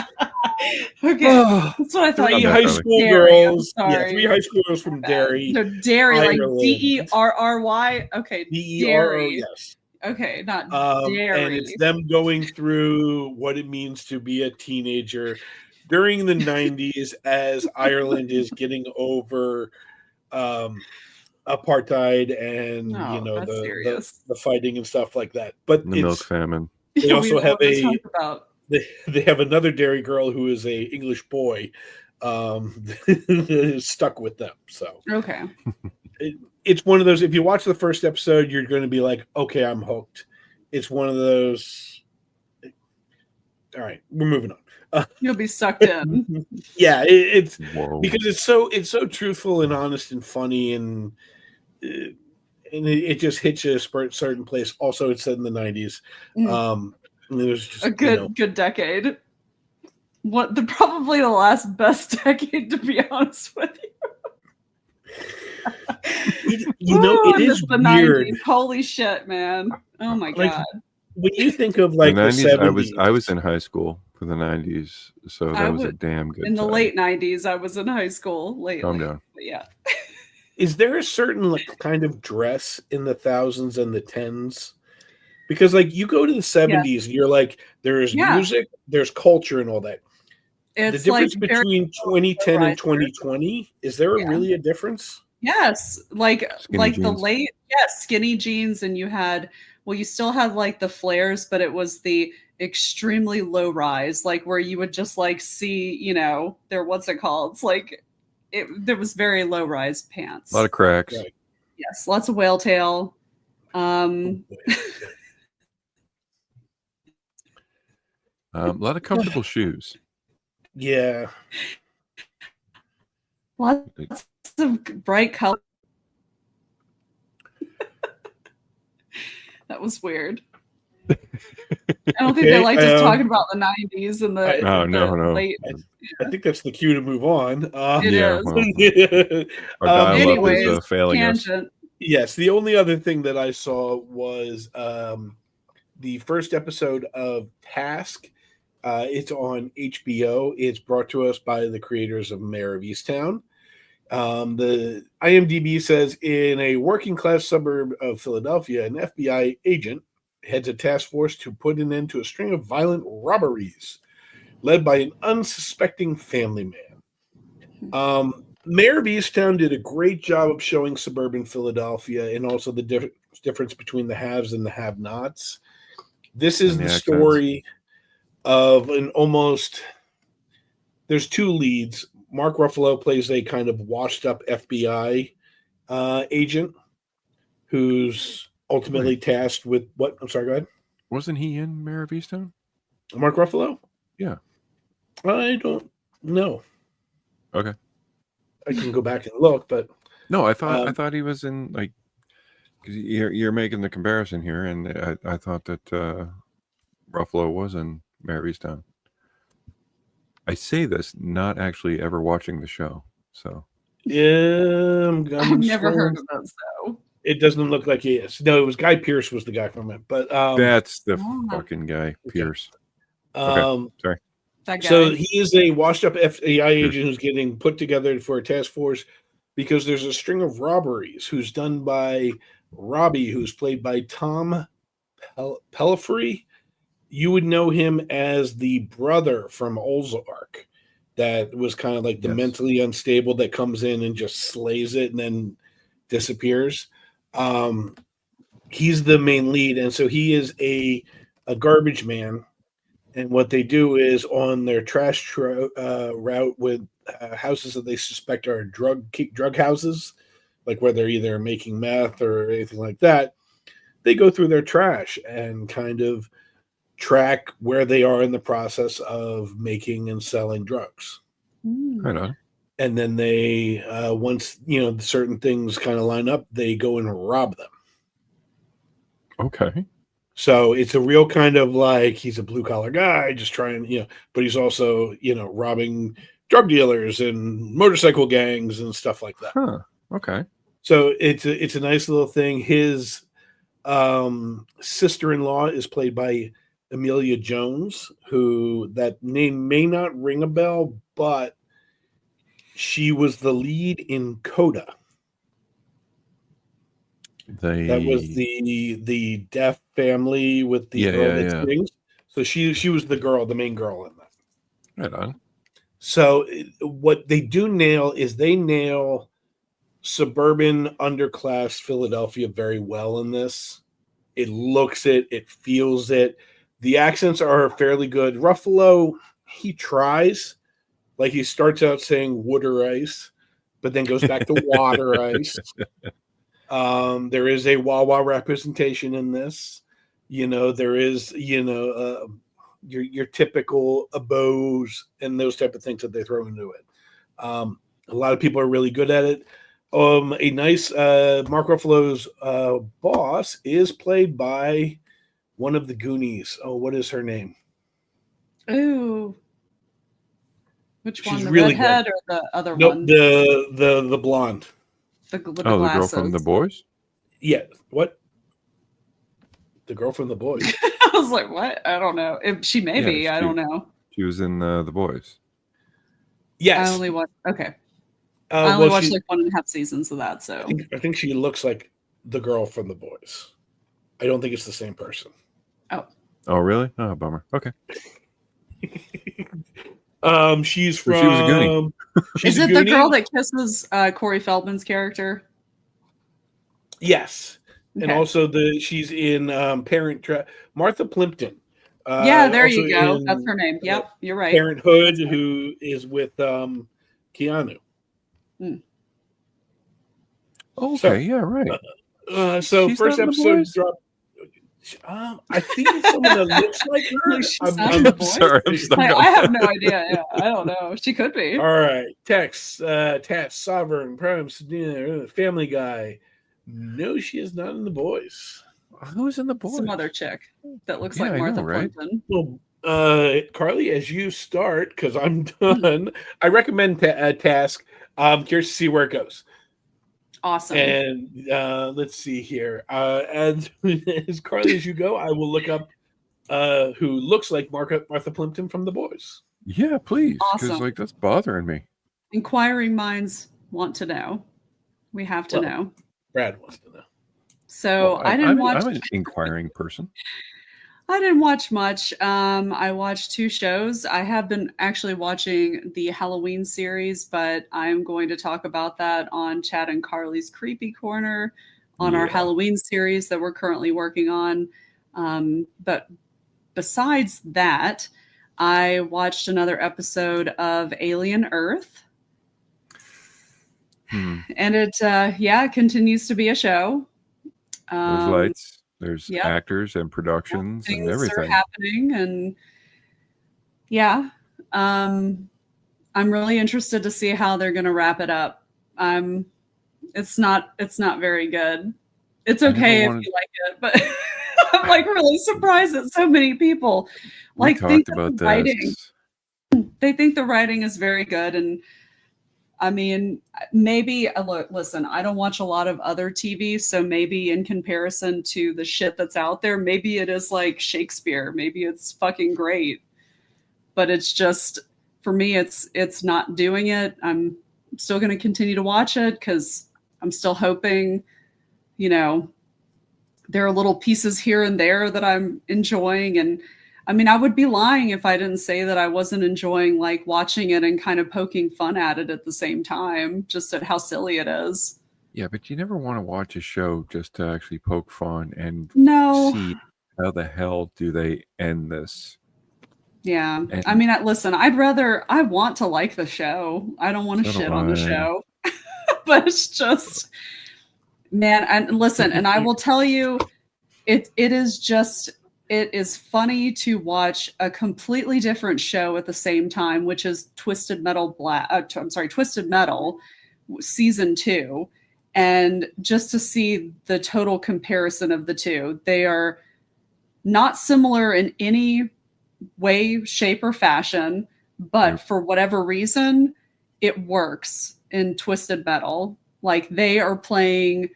Okay, that's what I thought.
3
You
high
were
school
Derry, I'm
girls.
sorry.
3 high school girls from Derry,
So Derry, like
Ireland.
Derry. Okay,
Derro,
Derry.
yes.
Okay, not
And
Derry.
it's them going through what it means to be a teenager during the 90s as Ireland is getting over apartheid and
No, that's serious.
the fighting and stuff like that. But
The milk famine.
they also
We know
have
what to talk about.
they have another Dairy girl who is a English boy stuck with them. So
Okay.
it's one of those, if you watch the first episode, you're going to be like, okay, I'm hooked. It's one of those. All right, we're moving on.
You'll be sucked in.
Yeah, it's
Whoa.
because it's so truthful and honest and funny, and it just hits you a certain place. Also, it's set in the 90s. And it was just
A good decade. Probably the last best decade, to be honest with you.
It is
the
weird.
90s. Holy shit, man! Oh my god!
When you think of like the 70s,
I was in high school for the 90s, so that was a damn good.
In the
time.
late 90s, I was in high school.
Calm down.
But yeah.
Is there a certain kind of dress in the thousands and the tens? Because like you go to the 70s and you're like, there's music, there's culture and all that.
It's
the difference
like
between 2010 and 2020, is there really a difference?
Yes, like
Skinny
the
jeans.
late skinny jeans, and you still had like the flares, but it was the extremely low rise, like where you would just like see, what's it called? It's like there was very low rise pants.
A lot of cracks.
Right.
Yes, lots of whale tail.
A lot of comfortable shoes.
Yeah.
Lots of bright color. That was weird. I don't think they liked us talking about the 90s and the late.
I think that's the cue to move on.
It is.
Well, our dial-up is failing
tangent.
us.
Yes, the only other thing that I saw was the first episode of Task. It's on HBO. It's brought to us by the creators of Mayor of Easttown. The IMDb says, in a working class suburb of Philadelphia, an FBI agent heads a task force to put an end to a string of violent robberies led by an unsuspecting family man. Mayor of Easttown did a great job of showing suburban Philadelphia and also the difference between the haves and the have-nots. This is the story of there's 2 leads. Mark Ruffalo plays a kind of washed up FBI agent who's ultimately tasked with what? I'm sorry, go ahead.
Wasn't he in Mayor of Easttown?
Mark Ruffalo?
Yeah.
I don't know.
Okay.
I can go back and look, but
no, I thought he was in, like, because you're making the comparison here, and I thought that Ruffalo was in Mayor of Easttown. I say this not actually ever watching the show, so
yeah,
I've never heard of that. So
it doesn't look like he is. No, it was Guy Pearce was the guy from it, but
that's the fucking guy, Pierce. Okay, sorry.
That guy.
So he is a washed-up FBI agent who's getting put together for a task force because there's a string of robberies who's done by Robbie, who's played by Tom Pelfrey. You would know him as the brother from Ozark that was kind of like the
Yes.
mentally unstable that comes in and just slays it and then disappears. He's the main lead, and so he is a garbage man. And what they do is on their trash route with houses that they suspect are drug houses, like where they're either making meth or anything like that, they go through their trash and kind of track where they are in the process of making and selling drugs.
Right on.
And then they, once certain things kind of line up, they go and rob them.
Okay.
So it's a real kind of like he's a blue collar guy, just trying, but he's also, robbing drug dealers and motorcycle gangs and stuff like that.
Huh. Okay.
So it's a nice little thing. His sister-in-law is played by Amelia Jones, who that name may not ring a bell, but she was the lead in Coda. That was the deaf family with the girl that sings. So she was the main girl in that.
Right on.
So what they do nail is they nail suburban underclass Philadelphia very well in this. It looks it, it feels it. The accents are fairly good. Ruffalo, he tries. Like he starts out saying wood or ice, but then goes back to water ice. There is a Wawa representation in this. There is, your typical abows and those type of things that they throw into it. A lot of people are really good at it. A nice Mark Ruffalo's boss is played by one of the Goonies. Oh, what is her name?
Ooh. Which one?
She's
The
really
redhead
good.
or the other
Nope,
one?
the blonde.
With the
the girl
glasses.
from The Boys?
Yeah. What? The girl from The Boys.
I was like, what? I don't know. If she may be, I don't know.
She was in The Boys.
Yes.
I only watched like 1.5 seasons of that. So
I think she looks like the girl from The Boys. I don't think it's the same person.
Oh, really? Oh, bummer. Okay.
She's
So
from.
she was a Goonie.
Is it the girl that kisses Corey Feldman's character?
Yes,
Okay.
and also she's in Parent Trap. Martha Plimpton.
Yeah, there you go. That's her name. Yep, you're right.
Parenthood, who is with Keanu.
Okay, so, yeah, right.
So first episode dropped. I think it's someone that looks like her.
I'm sorry. I'm stuck
I have no idea. Yeah, I don't know. She could be.
All right. Tex, Sovereign, Prime, Family Guy. No, she is not in The Boys.
Who's in The Boys?
Some other chick that looks like Martha Plimpton.
Well, Carly, as you start, because I'm done, I recommend Task. I'm curious to see where it goes.
Awesome.
And let's see here. And as Carly, as you go, I will look up who looks like Martha Plimpton from The Boys.
Yeah, please. Because
Awesome.
that's bothering me.
Inquiring minds want to know. We have to know.
Brad wants to know.
So I didn't watch.
I'm an inquiring person.
I didn't watch much. I watched 2 shows. I have been actually watching the Halloween series, but I'm going to talk about that on Chad and Carly's Creepy Corner on our Halloween series that we're currently working on. But besides that, I watched another episode of Alien Earth. And it continues to be a show.
There's lights. There's actors and productions and everything.
Things are happening, and I'm really interested to see how they're going to wrap it up. It's not very good. It's okay if you like it, but I'm like really surprised that so many people think that the writing. They think the writing is very good, and I mean, maybe listen, I don't watch a lot of other TV, so maybe in comparison to the shit that's out there, maybe it is like Shakespeare. Maybe it's fucking great. But it's just, for me, it's not doing it. I'm still going to continue to watch it because I'm still hoping, there are little pieces here and there that I'm enjoying. And I mean, I would be lying if I didn't say that I wasn't enjoying like watching it and kind of poking fun at it at the same time, just at how silly it is.
Yeah, but you never want to watch a show just to actually poke fun and
No.
see how the hell do they end this.
Yeah. I
And
mean, listen, I want to like the show. I don't want to
so do
shit on the
I.
show. But it's just, man, and listen, and I will tell you, it is funny to watch a completely different show at the same time, which is Twisted Metal season 2, and just to see the total comparison of the two. They are not similar in any way, shape, or fashion, but
Nope.
for whatever reason, it works in Twisted Metal. Like they are playing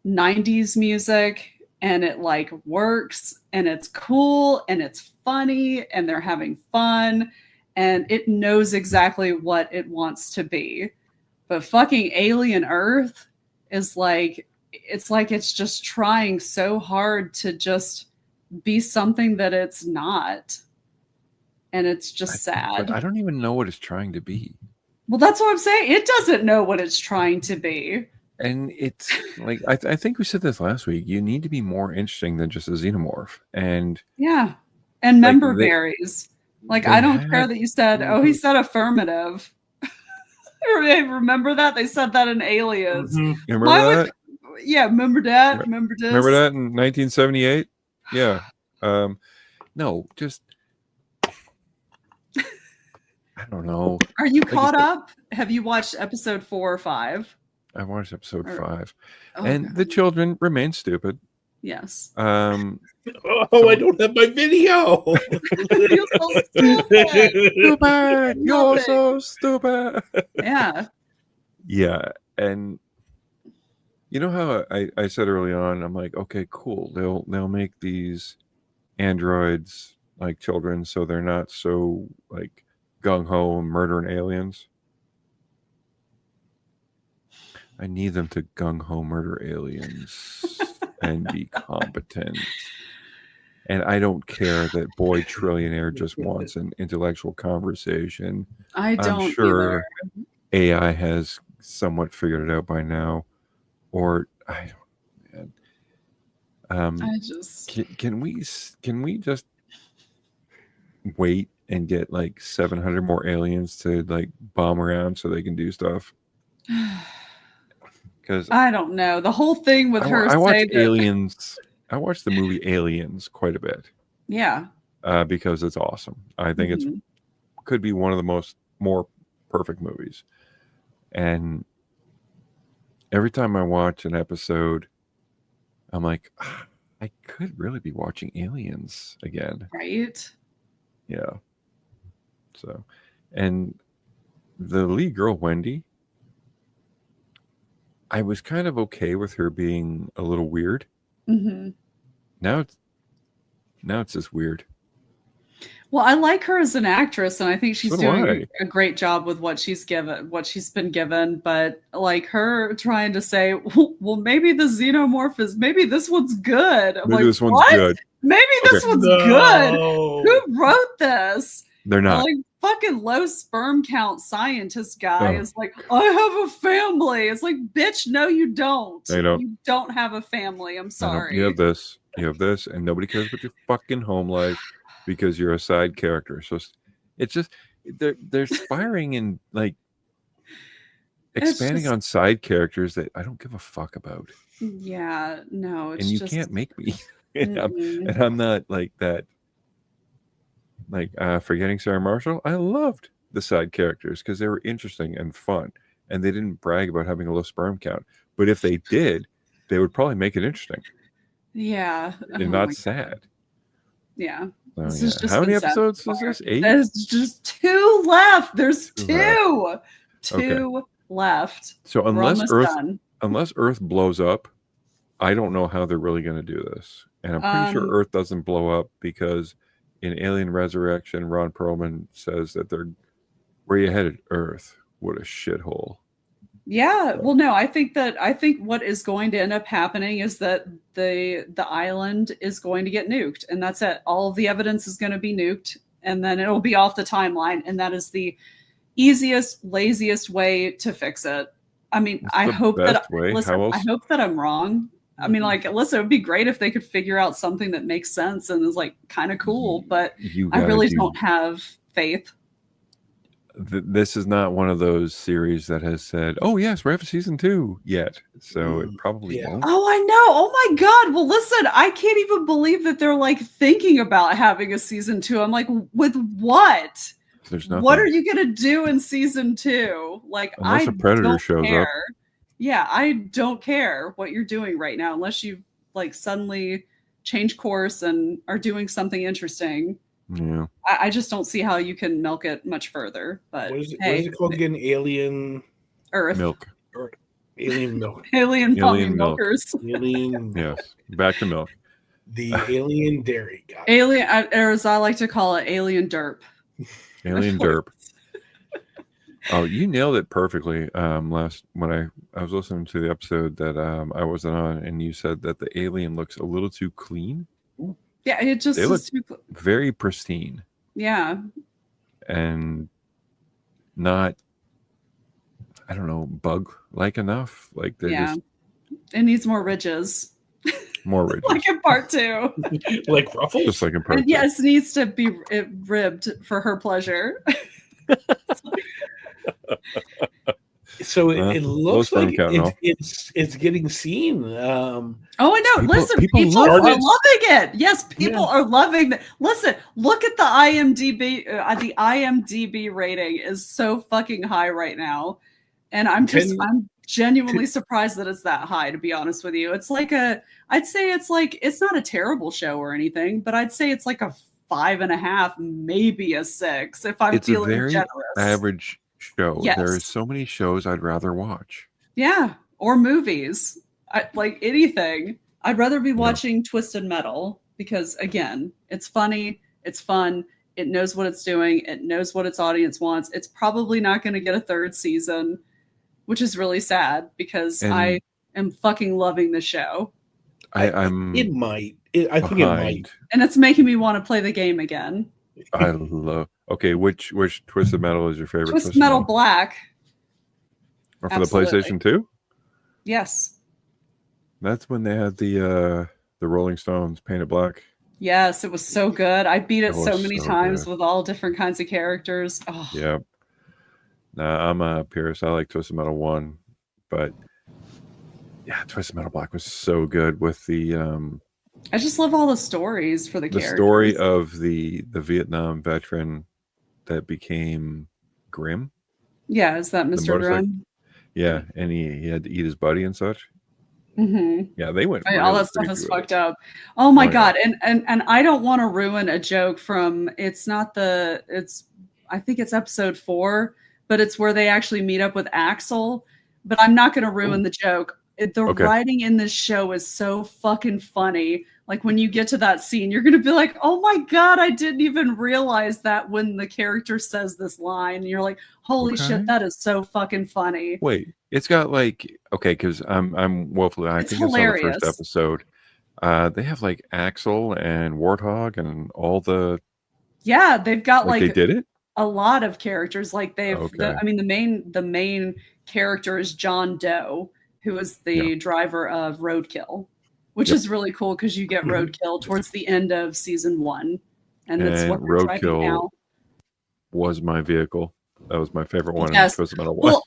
90s music and it like works and it's cool and it's funny and they're having fun and it knows exactly what it wants to be. But fucking Alien Earth is like it's just trying so hard to just be something that it's not. And it's just
But
sad.
I don't even know what it's trying to be.
Well, that's what I'm saying. It doesn't know what it's trying to be.
And it's like I think we said this last week. You need to be more interesting than just a xenomorph. And
Yeah. And
like
member berries. Like,
they
I don't care
had
that you said, oh, he said affirmative. Remember that? They said that in Aliens.
Mhm.
you remember that?
Yeah, remember that? Remember this?
Remember that in 1978? Yeah. No, just I don't know.
Are you
Like I
caught
said,
up? Have you watched episode 4 or 5?
I watched episode 5,
Oh,
and
God.
the children remain stupid.
Yes.
Oh,
So-
I don't have my video.
You're so stupid.
Stupid! You're
Nothing.
so stupid.
Yeah.
Yeah, and you know how I said early on, I'm like, okay, cool. They'll make these androids like children, so they're not so like gung ho and murdering aliens. I need them to gung ho murder aliens and be competent. And I don't care that boy trillionaire just wants an intellectual conversation.
I
I'm
don't
sure AI has somewhat figured it out by now, or I don't. Man.
I just
Can we just wait and get like 700 more aliens to like bomb around so they can do stuff? Because
I don't know. The whole thing with her
I watch
saying that,
Aliens. I watch the movie Aliens quite a bit.
yeah.
Because it's awesome. I think it's could be one of the more perfect movies. And every time I watch an episode, I'm like, I could really be watching Aliens again.
Right?
Yeah. So, and the lead girl, Wendy, I was kind of okay with her being a little weird.
Mm-hmm.
Now it's just weird.
Well, I like her as an actress, and I think she's
So do
doing
I.
a great job with what she's been given. But like her trying to say, well, maybe the xenomorph maybe this one's good. I'm
Maybe
like,
this one's
what?
good.
Maybe this one's good. Who wrote this?
They're not.
Like fucking low sperm count scientist guy is like, I have a family. It's like, bitch, no, you don't.
I don't.
You don't have a family. I'm sorry.
You have this, and nobody cares about your fucking home life because you're a side character. So it's just they're spiring in like expanding on side characters that I don't give a fuck about.
Yeah, no, it's
and you
just,
can't make me. and I'm not like that. Like forgetting Sarah Marshall, I loved the side characters because they were interesting and fun, and they didn't brag about having a low sperm count. But if they did, they would probably make it interesting.
Yeah,
and not sad.
Yeah.
Oh, yeah. How many episodes is this? 8?
There's just 2 left. There's two left.
So unless Earth blows up, I don't know how they're really going to do this. And I'm pretty sure Earth doesn't blow up because in Alien Resurrection, Ron Perlman says that they're where you headed, Earth. What a shithole.
Yeah, well, no, I think what is going to end up happening is that the island is going to get nuked, and that's it. All of the evidence is going to be nuked, and then it'll be off the timeline, and that is the easiest, laziest way to fix it. I mean,
It's
I
the
hope that
best way.
listen,
How
I
else?
hope that I'm wrong. I mean, like, listen, it would be great if they could figure out something that makes sense and is like kind of cool, but
You
I
gotta
really
do.
don't have faith.
This is not one of those series that has said, "Oh yes, we're having season 2" yet, so it probably
Yeah.
won't.
Oh, I know. Oh my God. Well, listen, I can't even believe that they're like thinking about having a season 2. I'm like, with what?
There's
What are
nothing
you going to do in season 2? Like,
unless a
I
predator
don't
shows up.
care. Yeah, I don't care what you're doing right now unless you like suddenly change course and are doing something interesting.
Yeah,
I just don't see how you can milk it much further. But
What is it? What is
hey,
it called again? Alien
Earth,
milk,
or Alien Milk?
alien mommy
alien milk.
milkers.
Alien Milk.
Yes, back to milk.
The Alien Dairy guy.
Alien, or as I like to call it, alien derp.
Alien derp. Oh, you nailed it perfectly. Last when I was listening to the episode that I wasn't on, and you said that the alien looks a little too clean.
Yeah, it just
They look
is too.
very pristine
Yeah,
and not, I don't know, bug-like enough. Like they're
yeah.
just
It needs more ridges,
more ridges,
like in part 2.
Like Ruffles?
just like in part
And
2.
yes, needs to be ribbed for her pleasure.
So it looks
sperm
like
count and all.
it's getting seen.
Oh, I know.
People-
Listen,
people
people
love
are
it.
loving it. Yes, people
Yeah.
are loving it. Listen, look at the IMDb. The IMDb rating is so fucking high right now, and I'm genuinely surprised that it's that high. To be honest with you, it's like I'd say it's not a terrible show or anything, but I'd say it's like a 5.5, maybe a 6 if I'm
It's a
feeling
very
generous.
average show.
Yes.
There are so many shows I'd rather watch.
Yeah, or movies. Like anything. I'd rather be watching Twisted Metal because, again, it's funny, it's fun, it knows what it's doing, it knows what its audience wants. It's probably not going to get a 3rd season, which is really sad because I am fucking loving the show.
I'm
It might. I think it might.
And it's making me want to play the game again.
I love. Okay, which Twisted Metal is your favorite?
Twisted Metal Black.
Or for
Absolutely.
the PlayStation 2?
Yes.
That's when they had the Rolling Stones painted black.
Yes, it was so good. I beat it so
was
many
so
times
good.
with all different kinds of characters. Oh.
Yeah. Nah, I'm a purist. I like Twisted Metal 1, but yeah, Twisted Metal Black was so good with the
I just love all the stories for the characters.
story of the Vietnam veteran that became Grimm.
Yeah, is that Mr. Grimm?
Yeah, and he had to eat his buddy and such.
Mm-hmm.
Yeah, they went.
All that stuff is fucked up. Oh my God! And I don't want to ruin a joke from. I think it's episode 4, but it's where they actually meet up with Axel. But I'm not going to ruin the joke. The writing in this show is so fucking funny. Like when you get to that scene, you're going to be like, oh my God, I didn't even realize that when the character says this line. And you're like, holy shit, that is so fucking funny.
Wait, it's got like, okay, because I'm woefully, I think
hilarious.
It's on the first episode. They have like Axel and Warthog and all the.
Yeah, they've got like
they did it?
A lot of characters. Like the main character is John Doe, who is the driver of Roadkill, which is really cool because you get Roadkill towards the end of season 1, and that's what we're driving now.
Was my vehicle. That was my favorite one.
Yes.
In Twisted Metal 1.
Well,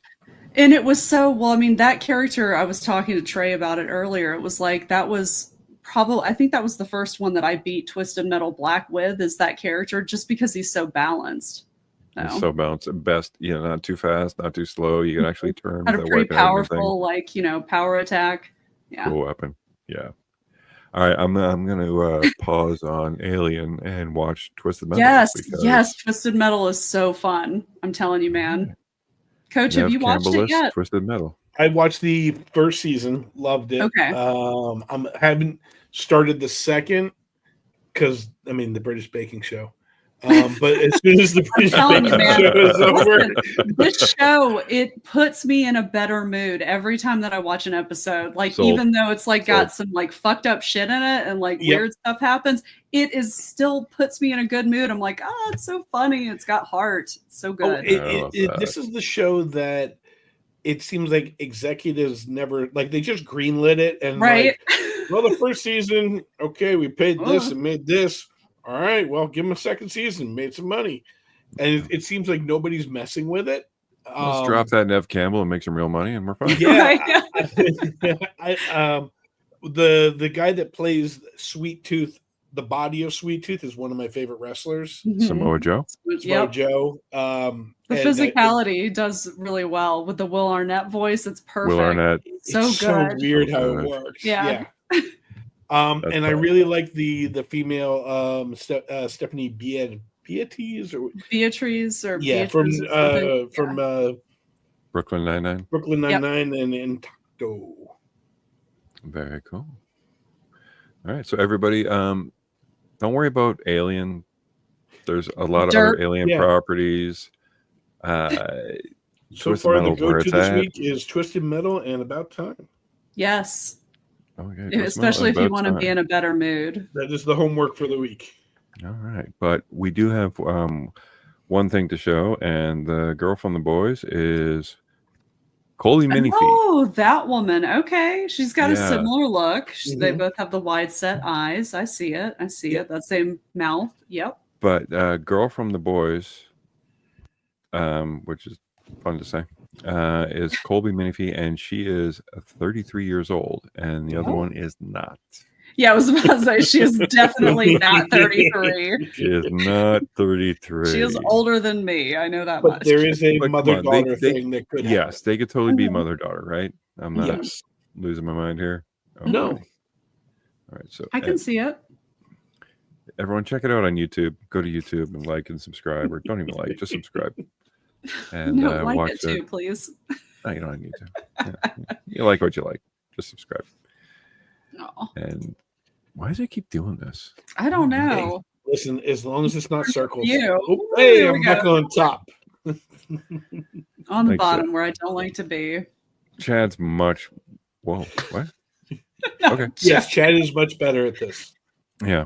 and it was so well. I mean, that character. I was talking to Trey about it earlier. It was like that was probably. I think that was the first one that I beat Twisted Metal Black with. Is that character just because he's so balanced.
He's so balanced at best, not too fast, not too slow. You can actually turn.
Had a pretty powerful, power attack. Yeah.
Cool weapon. Yeah. All right, I'm gonna pause on Alien and watch Twisted Metal.
Yes, Twisted Metal is so fun. I'm telling you, man. Coach, have you watched it yet?
Twisted Metal.
I watched the first season, loved it.
Okay.
I haven't started the second because the British Baking Show. But as soon as the British
telling you,
Baking
man.
Show is over,
Listen, this show, it puts me in a better mood every time that I watch an episode. Like,
Sold.
even though it's like got
Sold.
some like fucked up shit in it and like
Yep.
weird stuff happens, it is still puts me in a good mood. I'm like, oh, it's so funny. It's got heart. It's so good.
This is the show that it seems like executives never like they just greenlit it and
right.
like, well, the first season, okay, we paid this and made this. All right, well, give them a second season, made some money, and it seems like nobody's messing with it.
Let's drop that Nev Campbell and make some real money, and we're fine.
Yeah, the guy that plays Sweet Tooth, the body of Sweet Tooth, is one of my favorite wrestlers.
Samoa Joe.
Samoa Joe.
The physicality does really well with the Will Arnett voice. It's perfect.
Will Arnett.
So
it's
good.
So weird how it works. Yeah. And I really like the female Stephanie Beatriz or
Beatrice or
Beatrice from
Brooklyn Nine-Nine.
Brooklyn Nine-Nine and Intacto.
Very cool. All right, so everybody, don't worry about Alien. There's a lot of other Alien properties.
So far, the go-to this week is Twisted Metal and About Time.
Yes.
Okay,
especially if you want to be in a better mood.
That is the homework for the week.
All right, but we do have one thing to show, and the girl from the boys is Coley Minifee.
Oh, that woman. Okay, she's got a similar look. They both have the wide set eyes. I see it. It. That same mouth. Yep.
But girl from the boys, which is fun to say, is Colby Minifee, and she is 33 years old, and the other one is not.
Yeah, I was about to say she is definitely not 33.
She is not 33.
She is older than me. I know that
but
much.
There is a mother-daughter thing that could happen.
Yes, they could totally be mother-daughter, right? I'm not losing my mind here.
Okay. No.
All right, so
I can see it.
Everyone check it out on YouTube. Go to YouTube and like and subscribe, or don't even like, just subscribe. And
like
watch
it too, please.
No, you don't need to. Yeah. You like what you like. Just subscribe.
No.
And why does it keep doing this?
I don't know.
Hey, listen, as long as it's not circles.
Oh,
hey, I'm back on top.
On the bottom where I don't like to be.
Chad's much. Whoa, what?
No,
okay.
Yes, Chad is much better at this.
Yeah.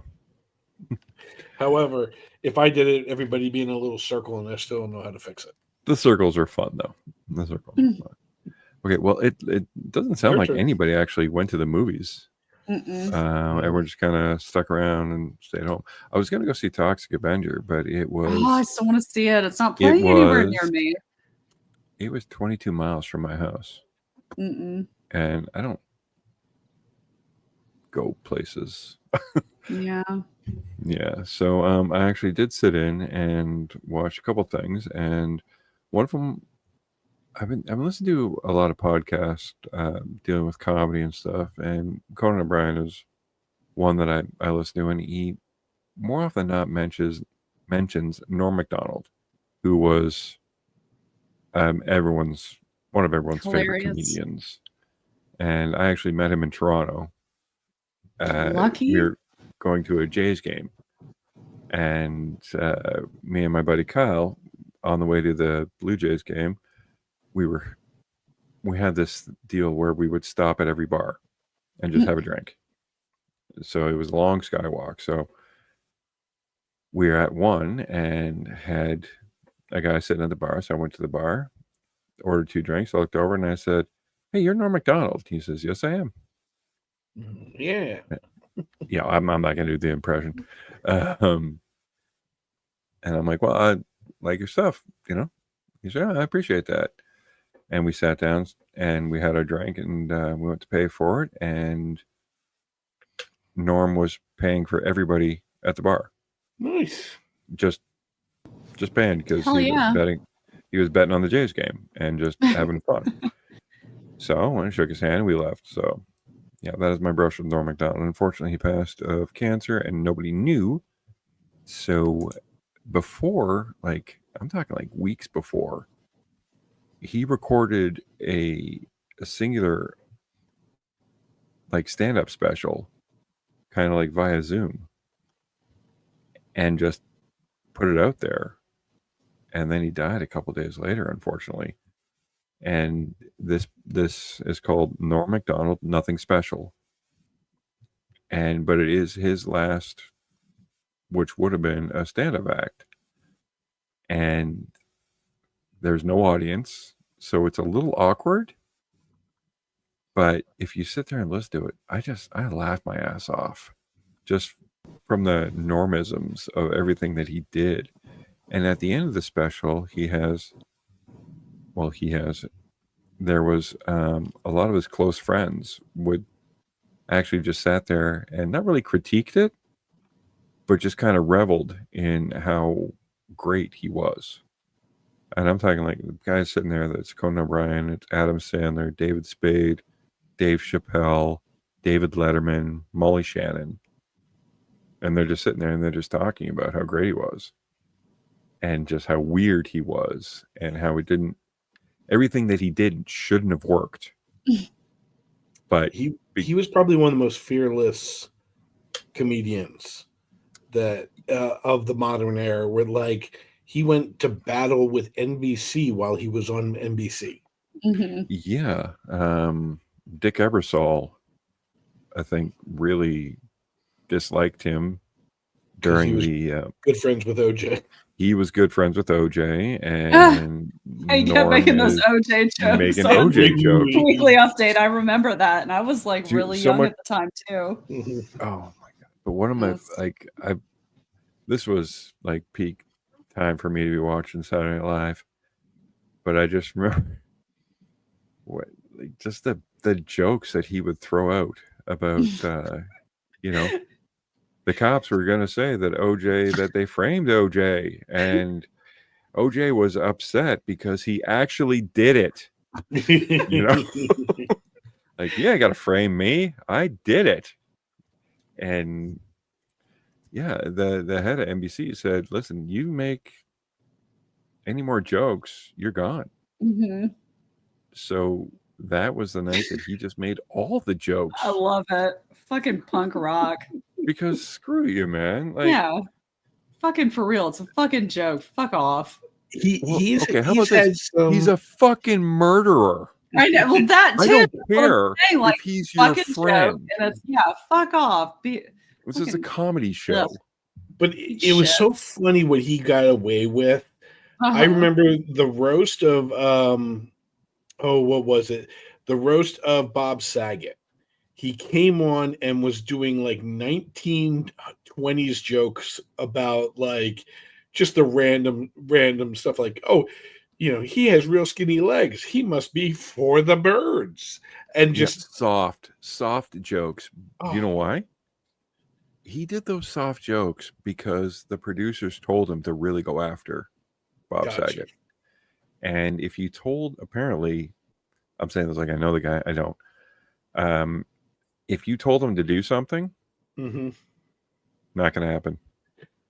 However, if I did it, everybody be in a little circle, and I still don't know how to fix it.
The circles are fun, though. The circles are fun. Okay, well, it doesn't sound like anybody actually went to the movies. Everyone just kind of stuck around and stayed home. I was going to go see Toxic Avenger, but it was...
Oh, I still want to see it. It's not playing anywhere near me.
It was 22 miles from my house. And I don't go places.
Yeah.
Yeah, so I actually did sit in and watch a couple things, and one of them, I've been listening to a lot of podcasts dealing with comedy and stuff, and Conan O'Brien is one that I listen to, and he more often than not mentions Norm Macdonald, who was one of everyone's favorite comedians, and I actually met him in Toronto.
Lucky.
We were going to a Jays game, and me and my buddy Kyle, on the way to the Blue Jays game, we had this deal where we would stop at every bar and just have a drink. So it was a long skywalk. So we were at one and had a guy sitting at the bar. So I went to the bar, ordered 2 drinks. I looked over and I said, "Hey, you're Norm Macdonald." He says, "Yes, I am."
Yeah.
Yeah, I'm not going to do the impression. And I'm like, "Well, I like your stuff, you know?" He said, "Oh, I appreciate that." And we sat down and we had our drink, and we went to pay for it. And Norm was paying for everybody at the bar.
Nice.
Just paying because he was betting on the Jays game and just having fun. So when he shook his hand, we left. So yeah, that is my brush with Norm Macdonald. Unfortunately, he passed of cancer and nobody knew. So before, I'm talking weeks before, he recorded a singular stand-up special, kind of via Zoom, and just put it out there, and then he died a couple days later, unfortunately. And this is called Norm Macdonald, Nothing Special. But it is his last, which would have been a stand-up act. And there's no audience, so it's a little awkward. But if you sit there and listen to it, I laugh my ass off just from the normisms of everything that he did. And at the end of the special, there was a lot of his close friends would actually just sat there and not really critiqued it, but just kind of reveled in how great he was. And I'm talking like the guys sitting there, that's Conan O'Brien, it's Adam Sandler, David Spade, Dave Chappelle, David Letterman, Molly Shannon. And they're just sitting there and they're just talking about how great he was and just how weird he was and how everything that he did shouldn't have worked. But
he was probably one of the most fearless comedians that of the modern era, where like he went to battle with NBC while he was on NBC.
Mm-hmm.
Yeah. Dick Ebersol, I think, really disliked him during
good friends with OJ.
He was good friends with OJ, and
I kept making those OJ jokes.
Making OJ jokes.
Weekly Update. I remember that, and I was like really young at the time too.
Mm-hmm.
Oh my god! But one of my this was like peak time for me to be watching Saturday Night Live. But I just remember just the jokes that he would throw out about the cops were going to say that they framed OJ, and OJ was upset because he actually did it. Like, yeah, got to frame me. I did it. And yeah, the head of NBC said, listen, you make any more jokes, you're gone.
Mm-hmm.
So that was the night that he just made all the jokes.
I love it. Fucking punk rock.
Because screw you, man. Like,
yeah. Fucking for real. It's a fucking joke. Fuck off.
He's a fucking murderer.
I know. Well, that too.
I don't care
like,
if he's your friend.
Fuck off.
This is a comedy show.
But it was so funny what he got away with. I remember the roast of what was it? The roast of Bob Saget. He came on and was doing like 1920s jokes about like just the random stuff like, oh, he has real skinny legs. He must be for the birds. And just
soft jokes. Oh. You know why? He did those soft jokes because the producers told him to really go after Bob Saget. And if you told, apparently, I'm saying this like I know the guy, I don't. If you told him to do something, not going to happen.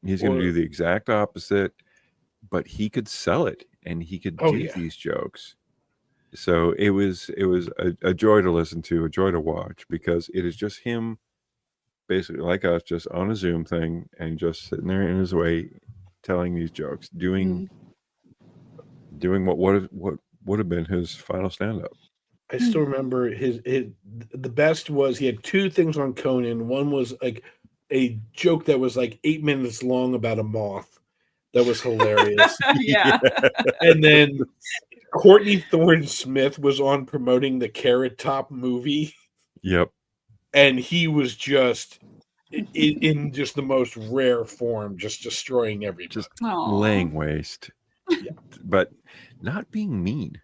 He's going to do the exact opposite, but he could sell it and he could do these jokes. So it was a joy to listen to, a joy to watch, because it is just him, basically like us, just on a Zoom thing and just sitting there in his way, telling these jokes, doing what would have been his final stand-up.
I still remember the best was he had two things on Conan. One was like a joke that was like 8 minutes long about a moth. That was hilarious.
Yeah.
And then Courtney Thorne-Smith was on promoting the Carrot Top movie.
Yep.
And he was just in just the most rare form, just destroying everything.
Just laying waste. Yeah. But not being mean.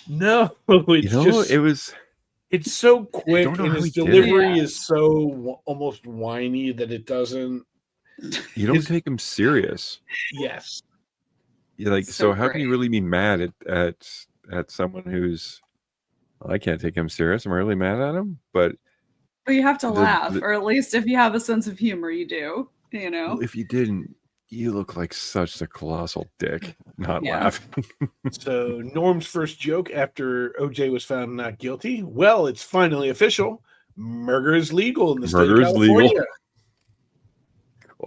No, it's so quick, and his delivery is so almost whiny that it doesn't.
You don't take him serious.
Yes.
You're like, so how can you really be mad at someone who's? Well, I can't take him serious. I'm really mad at him, but
you have to laugh, or at least if you have a sense of humor, you do. Well,
if you didn't, you look like such a colossal dick, not laughing.
So Norm's first joke after OJ was found not guilty. Well, it's finally official. Murder is legal in the state of California.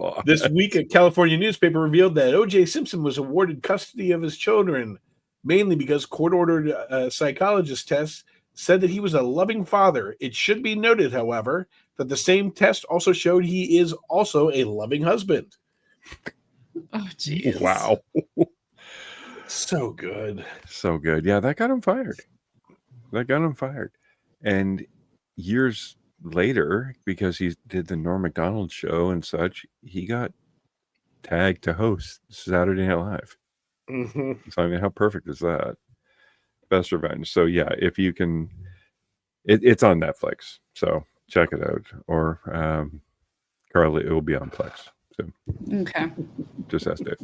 God.
This week, a California newspaper revealed that O.J. Simpson was awarded custody of his children, mainly because court-ordered psychologist tests said that he was a loving father. It should be noted, however, that the same test also showed he is also a loving husband.
Oh, jeez.
Wow.
So good.
So good. Yeah, that got him fired. And years later, because he did the Norm Macdonald show and such, he got tagged to host Saturday Night Live.
Mm-hmm.
So, I mean, how perfect is that? Best Revenge. So, yeah, if you can, it's on Netflix. So, check it out. Or, Carly, it will be on Plex. So,
Okay.
just ask Dave.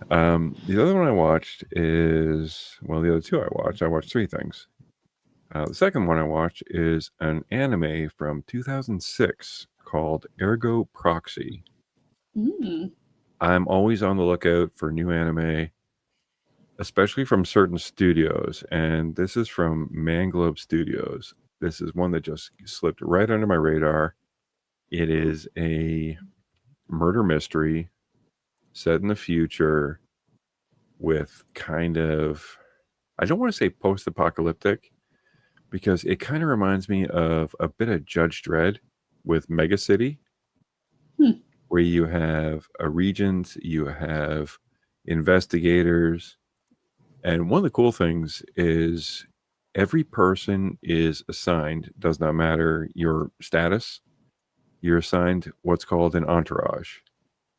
The other one I watched is, well, the other two I watched three things. The second one I watched is an anime from 2006 called Ergo Proxy. I'm always on the lookout for new anime, especially from certain studios. And this is from Manglobe Studios. This is one that just slipped right under my radar. It is a murder mystery set in the future with kind of, I don't want to say post-apocalyptic, because it kind of reminds me of a bit of Judge Dredd with Mega City, where you have a regent, you have investigators. And one of the cool things is every person is assigned, does not matter your status, you're assigned what's called an entourage,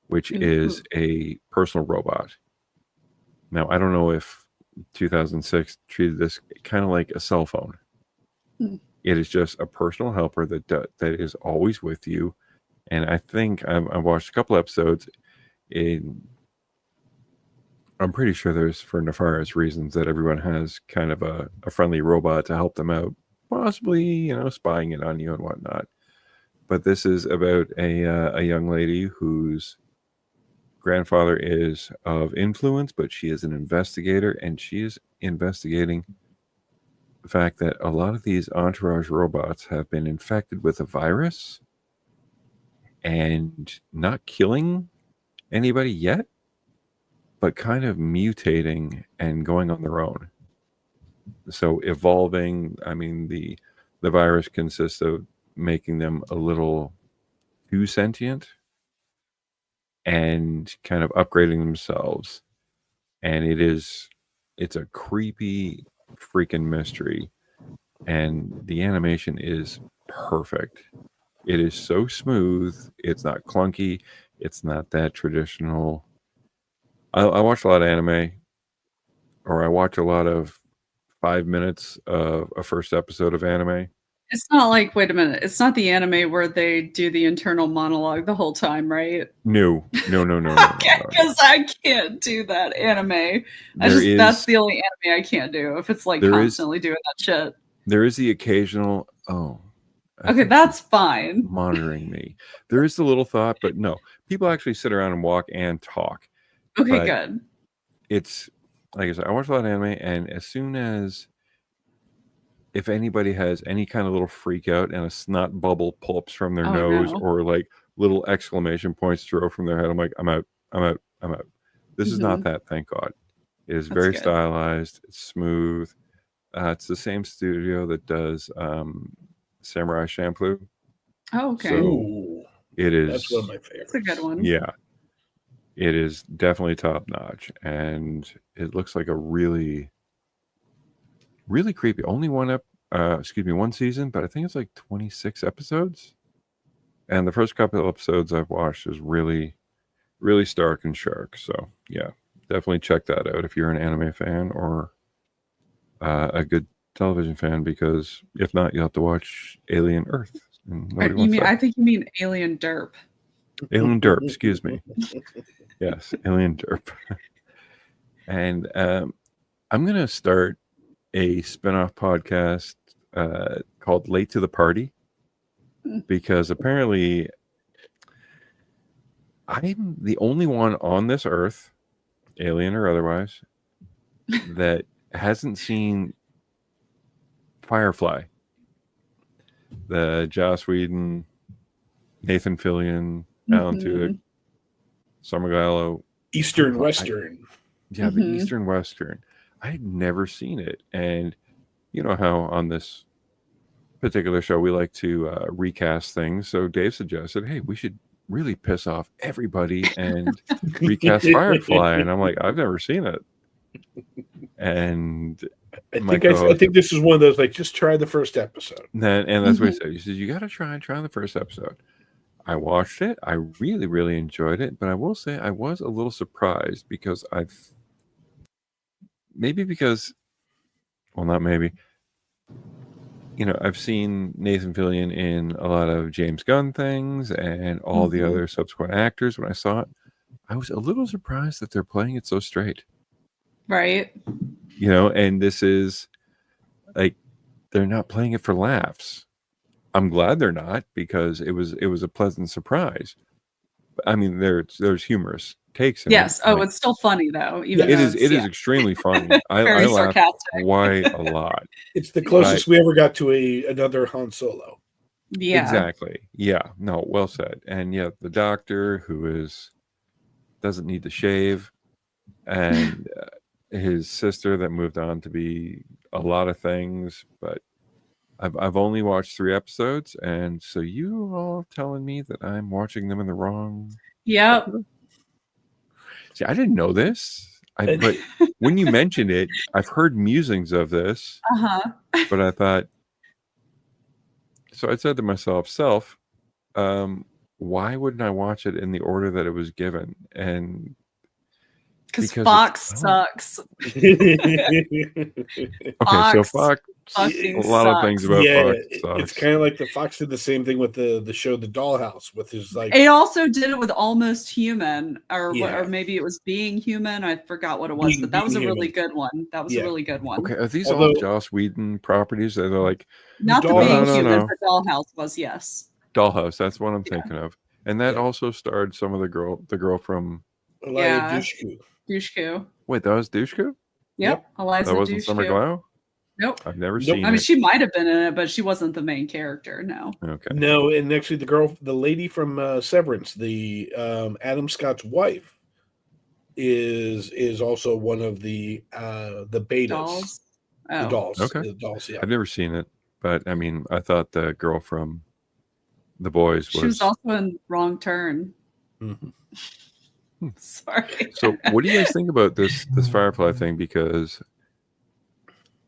which is a personal robot. Now, I don't know if 2006 treated this kind of like a cell phone. It is just a personal helper that is always with you. And I think I've watched a couple episodes. I'm pretty sure there's, for nefarious reasons, that everyone has kind of a friendly robot to help them out, possibly, spying it on you and whatnot. But this is about a young lady whose grandfather is of influence, but she is an investigator, and she is investigating the fact that a lot of these entourage robots have been infected with a virus and not killing anybody yet, but kind of mutating and going on their own. So evolving, I mean, the virus consists of making them a little too sentient and kind of upgrading themselves. And it's a creepy freaking mystery. And the animation is perfect. It is so smooth. It's not clunky. It's not that traditional. I watch a lot of anime, or I watch a lot of 5 minutes of a first episode of anime.
It's not like, wait a minute, it's not the anime where they do the internal monologue the whole time, right?
No.
Because I can't do that anime. That's the only anime I can't do, if it's like constantly doing that shit.
There is the occasional,
okay, that's fine.
Monitoring me. There is the little thought, but no. People actually sit around and walk and talk.
Okay, good.
It's, like I said, I watch a lot of anime, and as soon as, if anybody has any kind of little freak out and a snot bubble pulps from their nose, or like little exclamation points throw from their head, I'm like, I'm out. This is not that, thank God. It is very stylized. It's smooth. It's the same studio that does Samurai Champloo.
Oh, okay.
So it is.
That's one of my favorites.
It's a good one.
Yeah. It is definitely top notch. And it looks like a really, really creepy. Only one season, but I think it's like 26 episodes. And the first couple of episodes I've watched is really, really stark and sharp. So yeah, definitely check that out if you're an anime fan or a good television fan, because if not, you'll have to watch Alien Earth.
I think you mean Alien Derp.
Alien Derp, excuse me. Yes, Alien Derp. And I'm going to start a spin-off podcast called Late to the Party, because apparently I'm the only one on this earth, alien or otherwise, that hasn't seen Firefly, the Joss Whedon Nathan Fillion, Alan Tudyk, Summer Gallo.
Eastern Western.
Yeah, the Eastern Western. I had never seen it. And you know how on this particular show we like to recast things. So Dave suggested, hey, we should really piss off everybody and recast Firefly. And I'm like, I've never seen it. And
I think this is one of those, like, just try the first episode.
And that's what he said. He says, you got to try the first episode. I watched it. I really, really enjoyed it. But I will say I was a little surprised because not maybe. You know, I've seen Nathan Fillion in a lot of James Gunn things and all the other subsequent actors. When I saw it, I was a little surprised that they're playing it so straight.
Right.
You know, and this is like, they're not playing it for laughs. I'm glad they're not, because it was a pleasant surprise. I mean, there's humorous takes in it.
Yes. Oh, it's still funny though. Even
it is extremely funny. I laughed quite a lot.
It's the closest we ever got to another Han Solo.
Yeah.
Exactly. Yeah. No, well said. And yeah, the doctor who doesn't need to shave, and his sister that moved on to be a lot of things, but I've only watched 3 episodes, and so you all telling me that I'm watching them in the wrong.
Yep.
See, I didn't know this. But when you mentioned it, I've heard musings of this. But I thought, so I said to myself, why wouldn't I watch it in the order that it was given? And
because Fox sucks.
So Fox. A lot of things about Fox sucks.
It's kind of like the Fox did the same thing with the show The Dollhouse, with his like.
It also did it with Almost Human, or maybe it was Being Human. I forgot what it was, but that was a really good one. That was a really good one.
Okay, are these all Joss Whedon proproperties that are like?
Not the Being Human, but Dollhouse was, yes.
Dollhouse, that's what I'm thinking of, and that also starred some of the girl from.
Eliza
Dushku.
Wait, that was Dushku?
Yep. Eliza
That wasn't
Dushku.
Summer Glau?
Nope.
I've never seen it.
I mean, she might have been in it, but she wasn't the main character, no.
Okay.
No, and actually the lady from Severance, the Adam Scott's wife, is also one of the betas.
Dolls?
Oh. The dolls.
Okay.
The dolls, yeah.
I've never seen it, but I mean, I thought the girl from The Boys was...
She was also in Wrong Turn.
Mm-hmm.
Sorry.
So what do you guys think about this Firefly thing? Because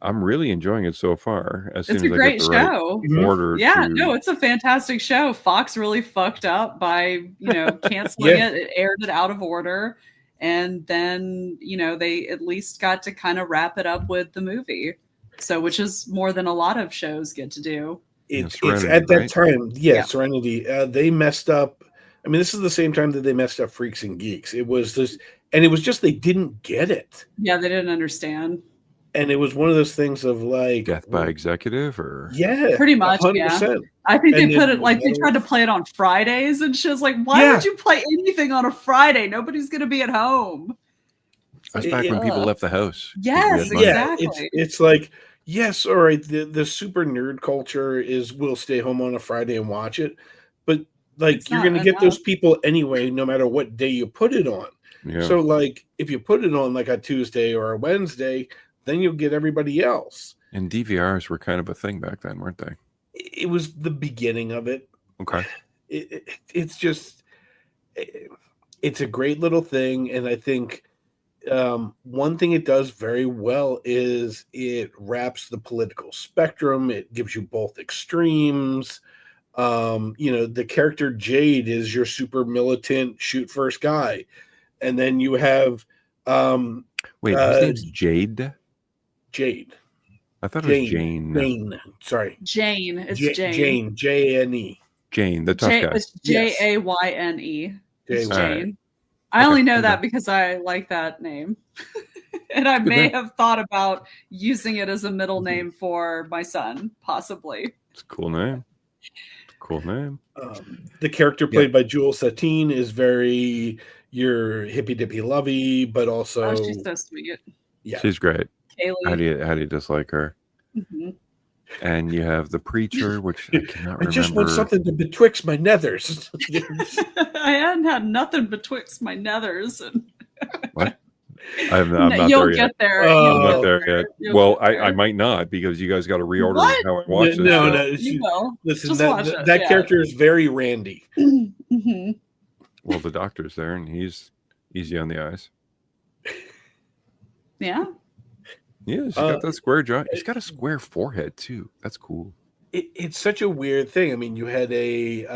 I'm really enjoying it so far. It's a great show.
It's a fantastic show. Fox really fucked up by, canceling it. It aired it out of order. And then, they at least got to kind of wrap it up with the movie. So, which is more than a lot of shows get to do.
It's at that time. Yeah, Serenity. They messed up. I mean, this is the same time that they messed up Freaks and Geeks. It was just they didn't get it.
Yeah, they didn't understand.
And it was one of those things of like
death by executive, or
pretty much. 100%. Yeah, I think they put it like they tried to play it on Fridays, and she was like, "Why would you play anything on a Friday? Nobody's gonna be at home."
That's back when people left the house.
Yes, exactly.
It's like, yes, all right. The super nerd culture we'll stay home on a Friday and watch it, but like you're gonna get those people anyway, no matter what day you put it on. Yeah. So like if you put it on like a Tuesday or a Wednesday, then you'll get everybody else.
And DVRs were kind of a thing back then, weren't they?
It was the beginning of it.
Okay.
It's just, it's a great little thing. And I think one thing it does very well is it wraps the political spectrum. It gives you both extremes. The character Jade is your super militant shoot first guy. And then you have...
Wait, his name's Jade?
Jade.
I thought it was Jane.
Jane. Sorry.
Jane. It's Jane.
Jane. Jane.
Jane, the tough guy.
It's Jayne. It's Jane. Right. I only know that because I like that name. And I may have thought about using it as a middle name for my son, possibly.
It's a cool name.
The character played by Jewel Satine is very your hippy dippy lovey, but also
she's so sweet.
Yeah,
she's great.
Kaylee.
How do you dislike her?
Mm-hmm.
and you have the preacher, which I cannot
I just want
remember.
something to betwixt my nethers.
I hadn't had nothing betwixt my nethers. And
What? I'm not
you'll
there
get
yet.
there.
Oh.
You'll
I'm
get
not there
there.
yet.
You'll
Well,
get
I
there.
might not, because you guys got to reorder
What?
how I watch this
no,
show.
no.
You will.
Listen,
Just watch it.
that
Yeah.
character is very Randy.
Mhm.
Well, the doctor's there, and he's easy on the eyes.
Yeah.
Yeah, he's got that square jaw. He's got a square forehead too. That's cool.
It's such a weird thing. I mean, you had a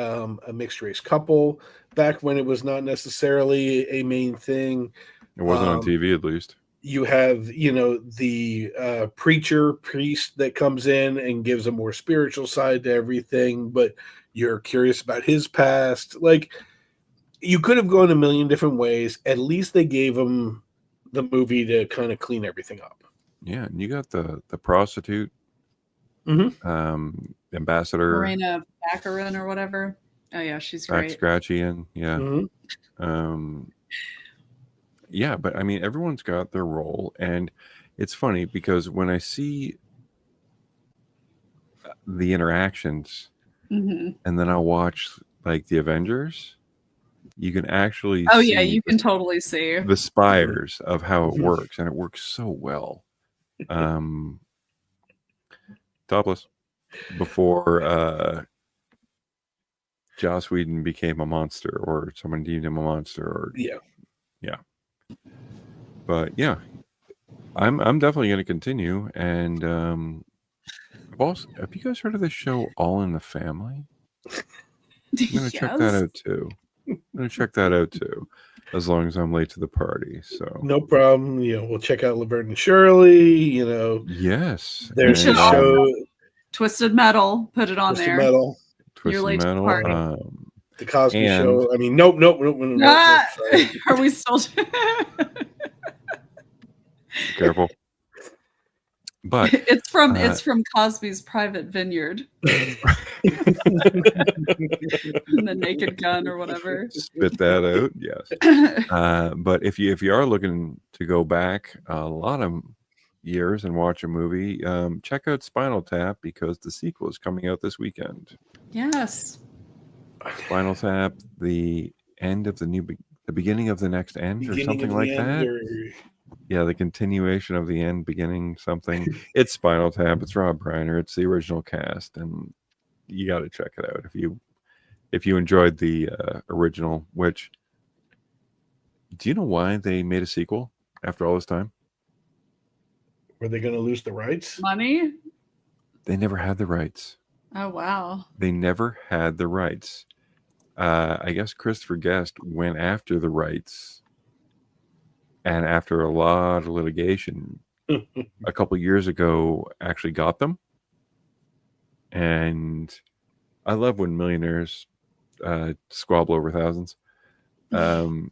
mixed race couple back when it was not necessarily a main thing.
It wasn't on TV, at least.
You have, the priest that comes in and gives a more spiritual side to everything, but you're curious about his past. Like, you could have gone a million different ways. At least they gave him the movie to kind of clean everything up.
Yeah, and you got the prostitute, ambassador,
Marina Baccarin or whatever. Oh yeah, she's
Back
great.
Scratchy, and yeah.
Mm-hmm.
Yeah, but I mean, everyone's got their role, and it's funny because when I see the interactions,
Mhm.
and then I'll watch like the Avengers, you can actually
Oh
see
yeah, you can totally see.
the spires of how it works, and it works so well. Topless before Joss Whedon became a monster, or someone deemed him a monster, or
Yeah.
But yeah, I'm definitely going to continue. And have you guys heard of this show All in the Family? I'm going to check that out too. As long as I'm late to the party. So
No problem. We'll check out Laverne and Shirley.
yes,
There's
and,
a show,
Twisted Metal. Put it on
Twisted
there.
Metal,
You're late to the party.
The Cosby
and-
Show. I mean, nope. Sorry.
Are we still?
careful. But
it's from Cosby's Private Vineyard. And the Naked Gun or whatever.
spit that out, yes. But if you are looking to go back a lot of years and watch a movie, check out Spinal Tap, because the sequel is coming out this weekend.
Yes.
Spinal Tap, the end of the beginning of the next end, or something like that. Yeah, the continuation of the end, beginning something. It's Spinal Tap. It's Rob Reiner. It's the original cast, and you got to check it out if you enjoyed the original. Which, do you know why they made a sequel after all this time?
Were they going to lose the rights?
Money?
They never had the rights.
Oh wow.
They never had the rights. I guess Christopher Guest went after the rights, and after a lot of litigation, a couple years ago, actually got them. And I love when millionaires squabble over thousands. And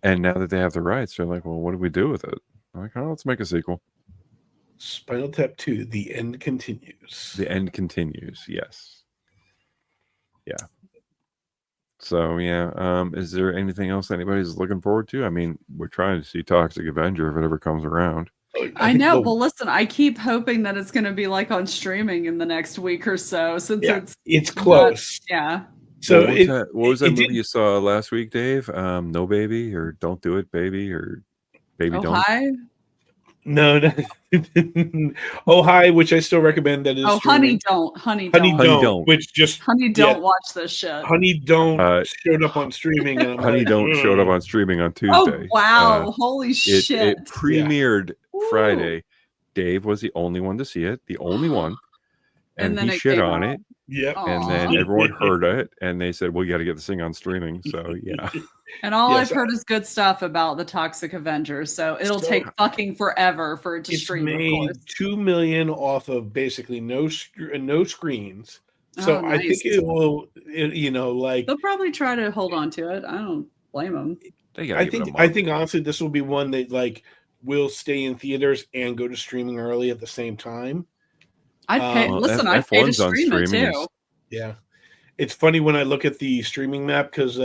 now that they have the rights, they're like, well, what do we do with it? I'm like, oh, let's make a sequel.
Spinal Tap 2, The End Continues.
The End Continues, yes. Yeah. So, yeah. Is there anything else anybody's looking forward to? I mean, we're trying to see Toxic Avenger if it ever comes around.
I know. Well, listen, I keep hoping that it's going to be like on streaming in the next week or so, since
it's close.
Yeah.
So
what was that movie you saw last week, Dave? No Baby, or Don't Do It, Baby, or Baby Don't?
Hi.
No. Oh Hi, which I still recommend. That is.
Oh,
streaming.
Honey
Don't. Which just
Honey Don't watch this shit.
Honey Don't showed up on streaming. And I'm
Honey Don't showed up on streaming on Tuesday.
Oh wow! Holy shit!
It premiered Friday. Dave was the only one to see it, the only one, and
then
he shit on it.
Yep.
And then everyone heard it, and they said, "Well, you got to get this thing on streaming." So yeah.
And all I've heard is good stuff about the Toxic Avengers, so it'll take fucking forever for it to stream.
Made $2 million off of basically no screens. So nice. I think it will. They'll
probably try to hold on to it. I don't blame them.
I think honestly, this will be one that will stay in theaters and go to streaming early at the same time.
I'd pay. Listen, I'd pay to stream it too.
Yeah. It's funny when I look at the streaming map, because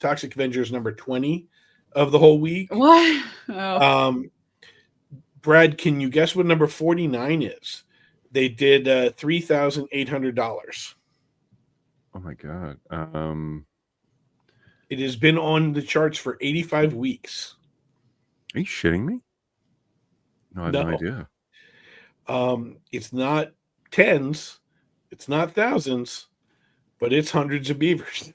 Toxic Avenger is number 20 of the whole week.
What? Oh.
Brad, can you guess what number 49 is? They did $3,800.
Oh my god.
It has been on the charts for 85 weeks.
Are you shitting me? No, I had no
No.
idea.
It's not tens, it's not thousands, but it's hundreds of beavers.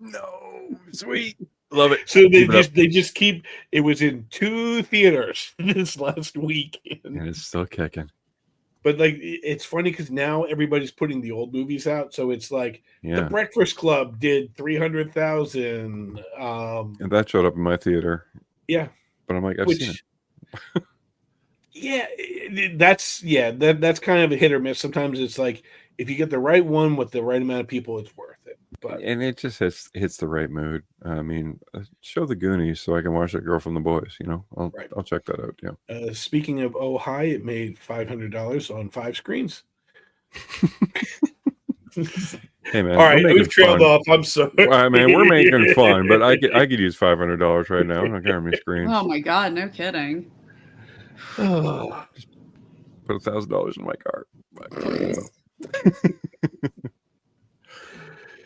No, sweet. Love it.
So
Keep it up.
they just keep. It was in 2 theaters this last week,
And it's still kicking.
but like it's funny because now everybody's putting the old movies out. So it's like
Yeah.
The Breakfast Club did 300,000.
And that showed up in my theater.
Yeah,
But I'm like, I've seen it.
Yeah, that's kind of a hit or miss. Sometimes it's like if you get the right one with the right amount of people, it's worth it. But
And it just hits the right mood. I mean, show the Goonies so I can watch that Girl from the Boys. You know, I'll check that out. Yeah.
Speaking of Oh Hi, it made $500 on 5 screens.
Hey man,
all right, we've trailed off. I'm sorry.
Well, man, we're making fun, but I could use $500 right now. I don't care how many screens.
Oh my god, no kidding.
Just put $1,000 in my cart.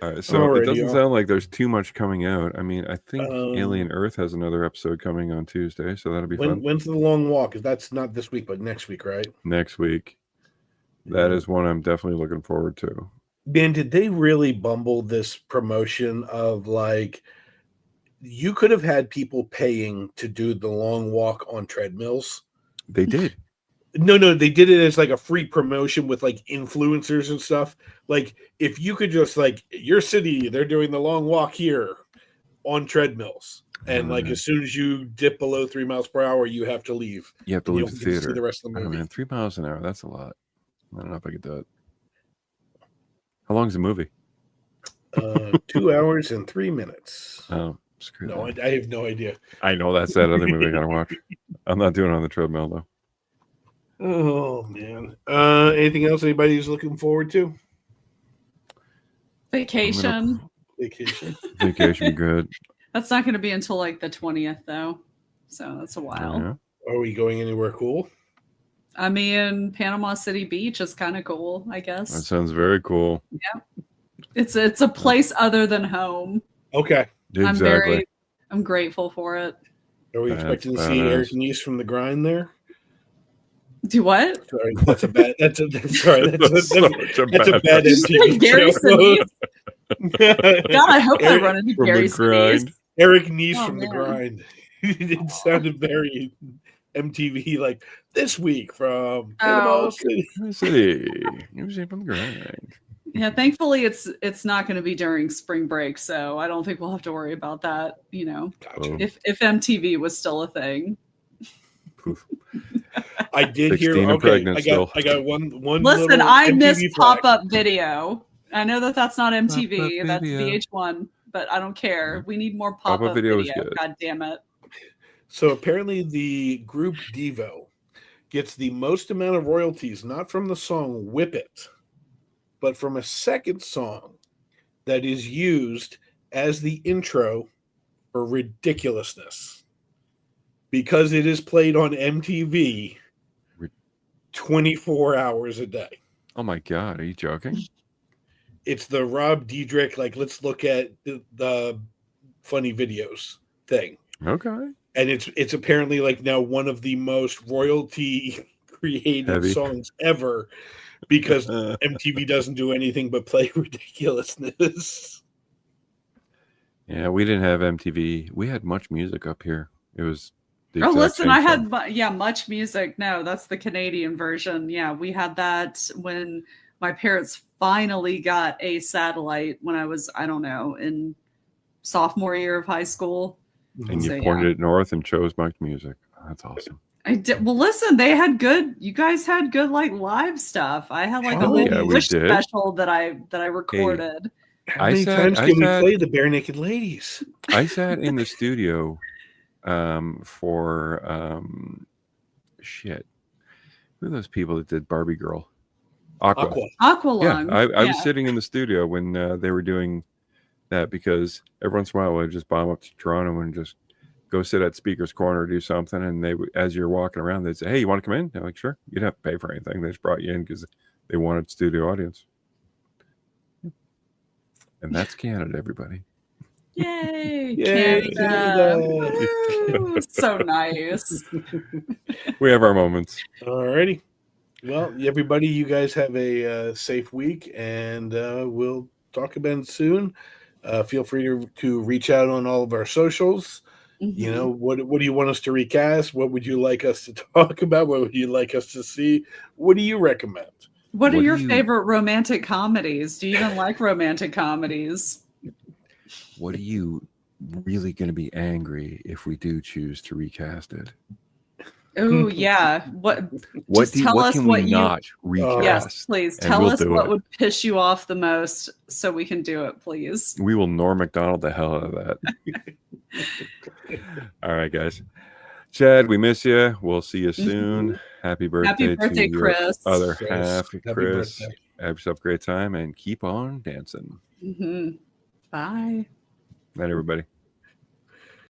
All right, so it doesn't sound like there's too much coming out. I mean, I think Alien Earth has another episode coming on Tuesday, so that'll be fun.
When's the long walk? That's not this week, but next week, right?
Next week. That is one I'm definitely looking forward to.
Man, did they really bumble this promotion of like you could have had people paying to do the long walk on treadmills?
They did.
No, they did it as like a free promotion with like influencers and stuff. Like if you could just like your city, they're doing the long walk here on treadmills. And like as soon as you dip below 3 miles per hour, you have to leave.
You have to leave the theater.
See the rest of the movie.
Man, 3 miles an hour, that's a lot. I don't know if I could do it. How long is the movie?
2 hours and 3 minutes.
Oh, screw
no,
that.
I have no idea.
I know that's that other movie I gotta watch. I'm not doing it on the treadmill though.
Oh man. Anything else anybody's looking forward to?
Vacation.
Vacation, good.
That's not going to be until like the 20th though, so that's a while.
Yeah.
Are we going anywhere cool?
I mean, Panama City Beach is kind of cool, I guess.
That sounds very cool.
Yeah, it's a place other than home.
Okay,
exactly.
I'm grateful for it.
Are we expecting to see Eric Nies from The Grind there?
Do what?
Sorry, that's a bad. That's a bad MTV
Gary
show.
God, I hope I run into Gary Sinise.
Eric Nies from The Grind. It sounded very MTV, like this week from Panama City.
Usually from The Grind.
Yeah, thankfully it's not going to be during spring break, so I don't think we'll have to worry about that. You know,
gotcha.
If MTV was still a thing.
I did hear. Okay, I got one.
Listen, I miss pop-up video. I know that's not MTV. That's VH1, but I don't care. We need more pop-up video. God damn it!
So apparently, the group Devo gets the most amount of royalties, not from the song "Whip It," but from a second song that is used as the intro for Ridiculousness, because it is played on MTV 24 hours a day.
Oh my God, are you joking?
It's the Rob Dyrdek, like, let's look at the funny videos thing.
Okay.
And it's apparently like now one of the most royalty created songs ever, because MTV doesn't do anything but play Ridiculousness.
Yeah, we didn't have MTV. We had Much Music up here. It was
oh, listen, I had Much Music. No, that's the Canadian version. Yeah, we had that when my parents finally got a satellite when I was, I don't know, in sophomore year of high school.
And you pointed it north and chose Much Music. Oh, that's awesome.
I did. Well, listen, they had good. You guys had good like live stuff. I had like a whole Wish special that I recorded.
Hey, how many times can we play the Bare Naked Ladies?
I sat in the studio for shit. Who are those people that did Barbie Girl?
Aqualung.
Yeah, I was sitting in the studio when they were doing that, because every once in a while I would just bomb up to Toronto and just go sit at speaker's corner or do something, and they, as you're walking around, they'd say, "Hey, you want to come in?" I'm like, "Sure." You'd have to pay for anything. They just brought you in because they wanted studio audience. And that's Canada, everybody.
Yay,
Yay,
Canada.
Canada.
Woo, so nice.
We have our moments.
Alrighty. Well, everybody, you guys have a safe week, and we'll talk about it soon. Feel free to reach out on all of our socials. You know, what do you want us to recast? What would you like us to talk about? What would you like us to see? What do you recommend?
What are your favorite romantic comedies? Do you even like romantic comedies?
What are you really going to be angry if we do choose to recast it?
Oh yeah.
What can we not recast?
Yes, please tell us what would piss you off the most, so we can do it, please.
We will Norm Macdonald the hell out of that. All right, guys. Chad, we miss you. We'll see you soon. Happy birthday to your
Chris.
other half,
Happy
Chris.
birthday.
Have yourself a great time and keep on dancing.
Bye.
Night, everybody.